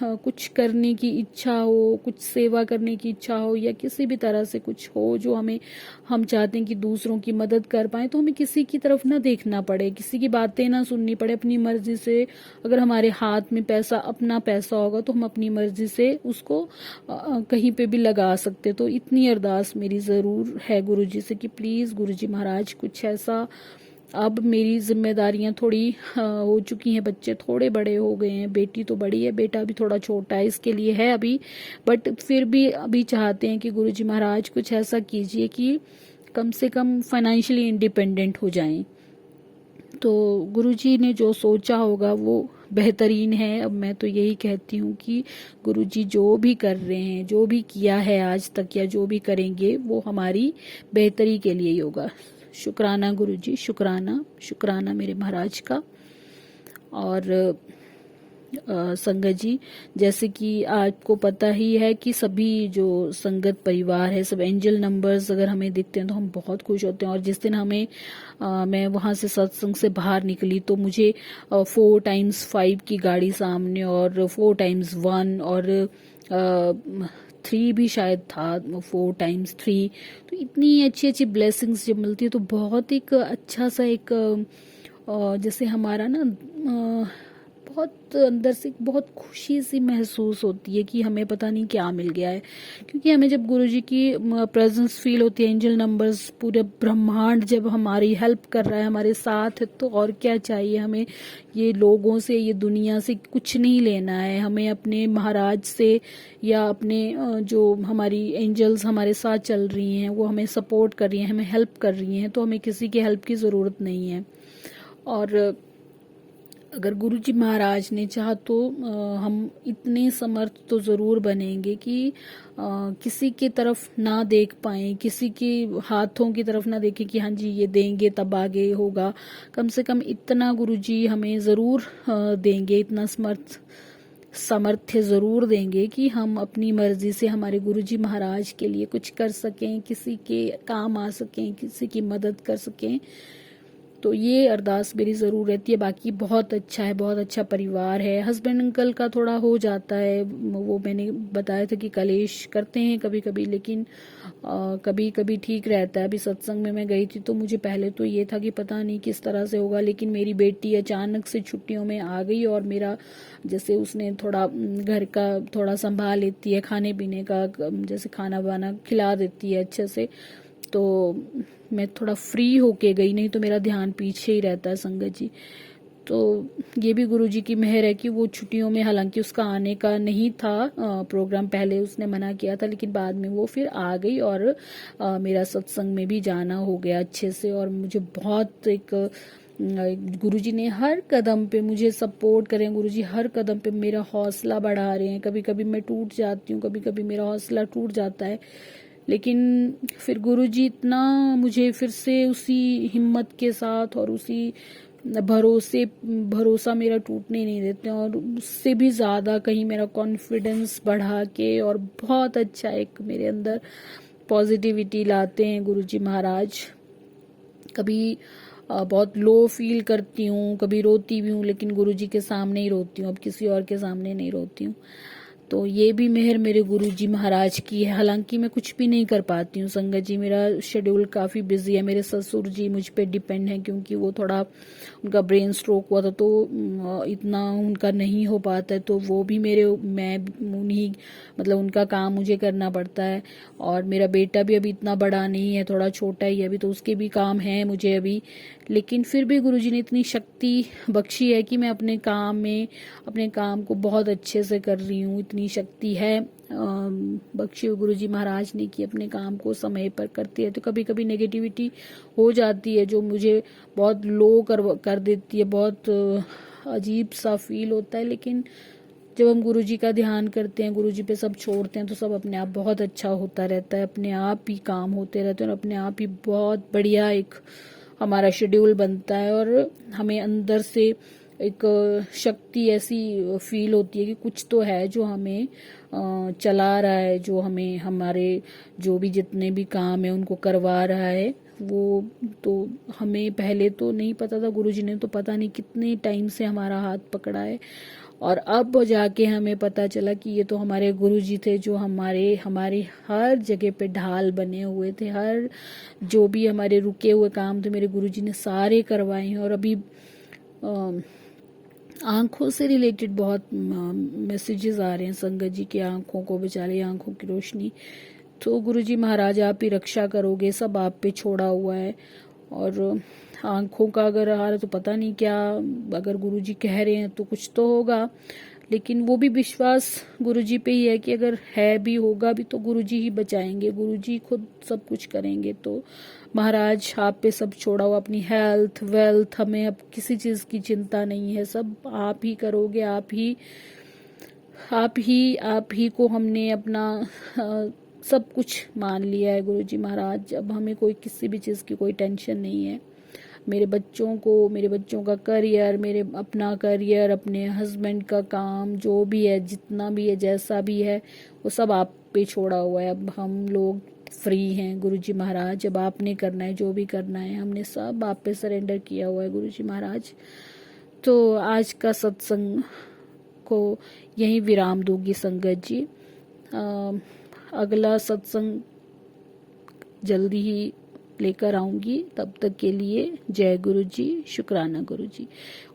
कुछ करने की इच्छा हो, कुछ सेवा करने की इच्छा हो, या किसी भी तरह से कुछ हो जो हम चाहते हैं कि दूसरों की मदद कर पाए, तो हमें किसी की तरफ ना देखना पड़े, किसी की बातें ना सुननी पड़े। अपनी मर्जी से अगर हमारे हाथ में अपना पैसा होगा तो हम अपनी मर्जी से उसको कहीं पे भी लगा सकते। तो इतनी अरदास मेरी ज़रूर है गुरुजी से कि प्लीज़ गुरुजी महाराज कुछ ऐसा अब मेरी जिम्मेदारियां थोड़ी हो चुकी हैं, बच्चे थोड़े बड़े हो गए हैं, बेटी तो बड़ी है, बेटा भी थोड़ा छोटा है, इसके लिए है अभी, बट फिर भी अभी चाहते हैं कि गुरुजी महाराज कुछ ऐसा कीजिए कि कम से कम फाइनेंशियली इंडिपेंडेंट हो जाएं। तो गुरुजी ने जो सोचा होगा वो बेहतरीन है। अब मैं तो यही कहती हूँ कि गुरुजी जो भी कर रहे हैं, जो भी किया है आज तक या जो भी करेंगे, वो हमारी बेहतरी के लिए ही होगा। शुक्राना गुरुजी, शुक्राना, शुक्राना मेरे महाराज का। और संगत जी, जैसे कि आपको पता ही है कि सभी जो संगत परिवार है, सब एंजल नंबर्स अगर हमें दिखते हैं तो हम बहुत खुश होते हैं। और जिस दिन मैं वहां से सत्संग से बाहर निकली तो मुझे 4x5 की गाड़ी सामने और 4x1 और 3 भी शायद था, 4x3। तो इतनी अच्छी अच्छी ब्लेसिंग्स जब मिलती है तो बहुत एक अच्छा सा एक जैसे हमारा ना बहुत अंदर से बहुत खुशी सी महसूस होती है कि हमें पता नहीं क्या मिल गया है। क्योंकि हमें जब गुरुजी की प्रेजेंस फील होती है, एंजल नंबर्स, पूरे ब्रह्मांड जब हमारी हेल्प कर रहा है, हमारे साथ है, तो और क्या चाहिए हमें। ये लोगों से, ये दुनिया से कुछ नहीं लेना है, हमें अपने महाराज से या अपने जो हमारी एंजल्स हमारे साथ चल रही हैं, वो हमें सपोर्ट कर रही हैं, हमें हेल्प कर रही हैं, तो हमें किसी की हेल्प की ज़रूरत नहीं है। और अगर गुरुजी महाराज ने चाहा तो हम इतने समर्थ तो ज़रूर बनेंगे कि किसी की तरफ ना देख पाएं, किसी के हाथों की तरफ ना देखें कि हाँ जी ये देंगे तब आगे होगा। कम से कम इतना गुरुजी हमें ज़रूर देंगे, इतना सामर्थ्य ज़रूर देंगे कि हम अपनी मर्जी से हमारे गुरुजी महाराज के लिए कुछ कर सकें, किसी के काम आ सकें, किसी की मदद कर सकें। तो ये अरदास मेरी ज़रूर रहती है। बाकी बहुत अच्छा है, बहुत अच्छा परिवार है। हस्बैंड अंकल का थोड़ा हो जाता है, वो मैंने बताया था कि कलेश करते हैं कभी कभी, लेकिन कभी कभी ठीक रहता है। अभी सत्संग में मैं गई थी तो मुझे पहले तो ये था कि पता नहीं किस तरह से होगा, लेकिन मेरी बेटी अचानक से छुट्टियों में आ गई और मेरा जैसे उसने थोड़ा घर का थोड़ा संभाल लेती है, खाने पीने का जैसे खाना वाना खिला देती है अच्छे से, तो मैं थोड़ा फ्री होके गई, नहीं तो मेरा ध्यान पीछे ही रहता है संगत जी। तो ये भी गुरुजी की मेहर है कि वो छुट्टियों में, हालांकि उसका आने का नहीं था प्रोग्राम, पहले उसने मना किया था, लेकिन बाद में वो फिर आ गई और मेरा सत्संग में भी जाना हो गया अच्छे से। और मुझे बहुत एक गुरुजी ने हर कदम पे मुझे सपोर्ट करें, गुरुजी हर कदम पे मेरा हौसला बढ़ा रहे हैं। कभी कभी मैं टूट जाती हूँ, कभी कभी मेरा हौसला टूट जाता है, लेकिन फिर गुरुजी इतना मुझे फिर से उसी हिम्मत के साथ और उसी भरोसा मेरा टूटने नहीं देते, और उससे भी ज़्यादा कहीं मेरा कॉन्फिडेंस बढ़ा के और बहुत अच्छा एक मेरे अंदर पॉजिटिविटी लाते हैं गुरुजी महाराज। कभी बहुत लो फील करती हूँ, कभी रोती भी हूँ, लेकिन गुरुजी के सामने ही रोती हूँ, अब किसी और के सामने नहीं रोती हूँ। तो ये भी मेहर मेरे गुरुजी महाराज की है। हालांकि मैं कुछ भी नहीं कर पाती हूँ संगत जी, मेरा शेड्यूल काफ़ी बिजी है। मेरे ससुर जी मुझ पे डिपेंड हैं, क्योंकि वो थोड़ा, उनका ब्रेन स्ट्रोक हुआ था, तो इतना उनका नहीं हो पाता है, तो वो भी मैं उन्हीं, मतलब उनका काम मुझे करना पड़ता है। और मेरा बेटा भी अभी इतना बड़ा नहीं है, थोड़ा छोटा ही है अभी, तो उसके भी काम है मुझे अभी। लेकिन फिर भी गुरुजी ने इतनी शक्ति बख्शी है कि मैं अपने काम को बहुत अच्छे से कर रही हूँ। इतनी शक्ति है बख्शी गुरुजी महाराज ने कि अपने काम को समय पर करती है। तो कभी कभी नेगेटिविटी हो जाती है जो मुझे बहुत लो कर देती है, बहुत अजीब सा फील होता है, लेकिन जब हम गुरुजी का ध्यान करते हैं, गुरुजी पे सब छोड़ते हैं, तो सब अपने आप बहुत अच्छा होता रहता है, अपने आप ही काम होते रहते हैं और अपने आप ही बहुत बढ़िया एक हमारा शेड्यूल बनता है। और हमें अंदर से एक शक्ति ऐसी फील होती है कि कुछ तो है जो हमें चला रहा है, जो हमें हमारे जो भी जितने भी काम है उनको करवा रहा है। वो तो हमें पहले तो नहीं पता था, गुरुजी ने तो पता नहीं कितने टाइम से हमारा हाथ पकड़ा है, और अब जाके हमें पता चला कि ये तो हमारे गुरुजी थे जो हमारी हर जगह पे ढाल बने हुए थे। हर जो भी हमारे रुके हुए काम थे मेरे गुरुजी ने सारे करवाए हैं। और अभी आंखों से रिलेटेड बहुत मैसेजेस आ रहे हैं संगत जी की, आंखों को बचा ले, आंखों की रोशनी। तो गुरुजी महाराज आप ही रक्षा करोगे, सब आप पे छोड़ा हुआ है। और आँखों का अगर आ रहा है तो पता नहीं क्या, अगर गुरुजी कह रहे हैं तो कुछ तो होगा, लेकिन वो भी विश्वास गुरुजी पे ही है कि अगर है भी होगा भी तो गुरुजी ही बचाएंगे, गुरुजी खुद सब कुछ करेंगे। तो महाराज आप पे सब छोड़ा हुआ, अपनी हेल्थ वेल्थ, हमें अब किसी चीज़ की चिंता नहीं है, सब आप ही करोगे, आप ही को हमने अपना सब कुछ मान लिया है गुरुजी महाराज। अब हमें कोई किसी भी चीज़ की कोई टेंशन नहीं है। मेरे बच्चों का करियर, मेरे अपना करियर, अपने हस्बैंड का काम, जो भी है, जितना भी है, जैसा भी है, वो सब आप पे छोड़ा हुआ है। अब हम लोग फ्री हैं गुरुजी महाराज, अब आपने करना है, जो भी करना है हमने सब आप पे सरेंडर किया हुआ है गुरुजी महाराज। तो आज का सत्संग को यहीं विराम दूंगी संगत जी। अगला सत्संग जल्दी ही लेकर आऊंगी, तब तक के लिए जय गुरु जी, शुक्राना गुरु जी।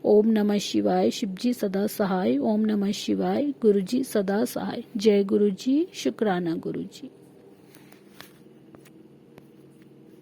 ओम नमः शिवाय, शिव जी सदा सहाय। ओम नमः शिवाय, गुरु जी सदा सहाय। जय गुरु जी, शुक्राना गुरु जी।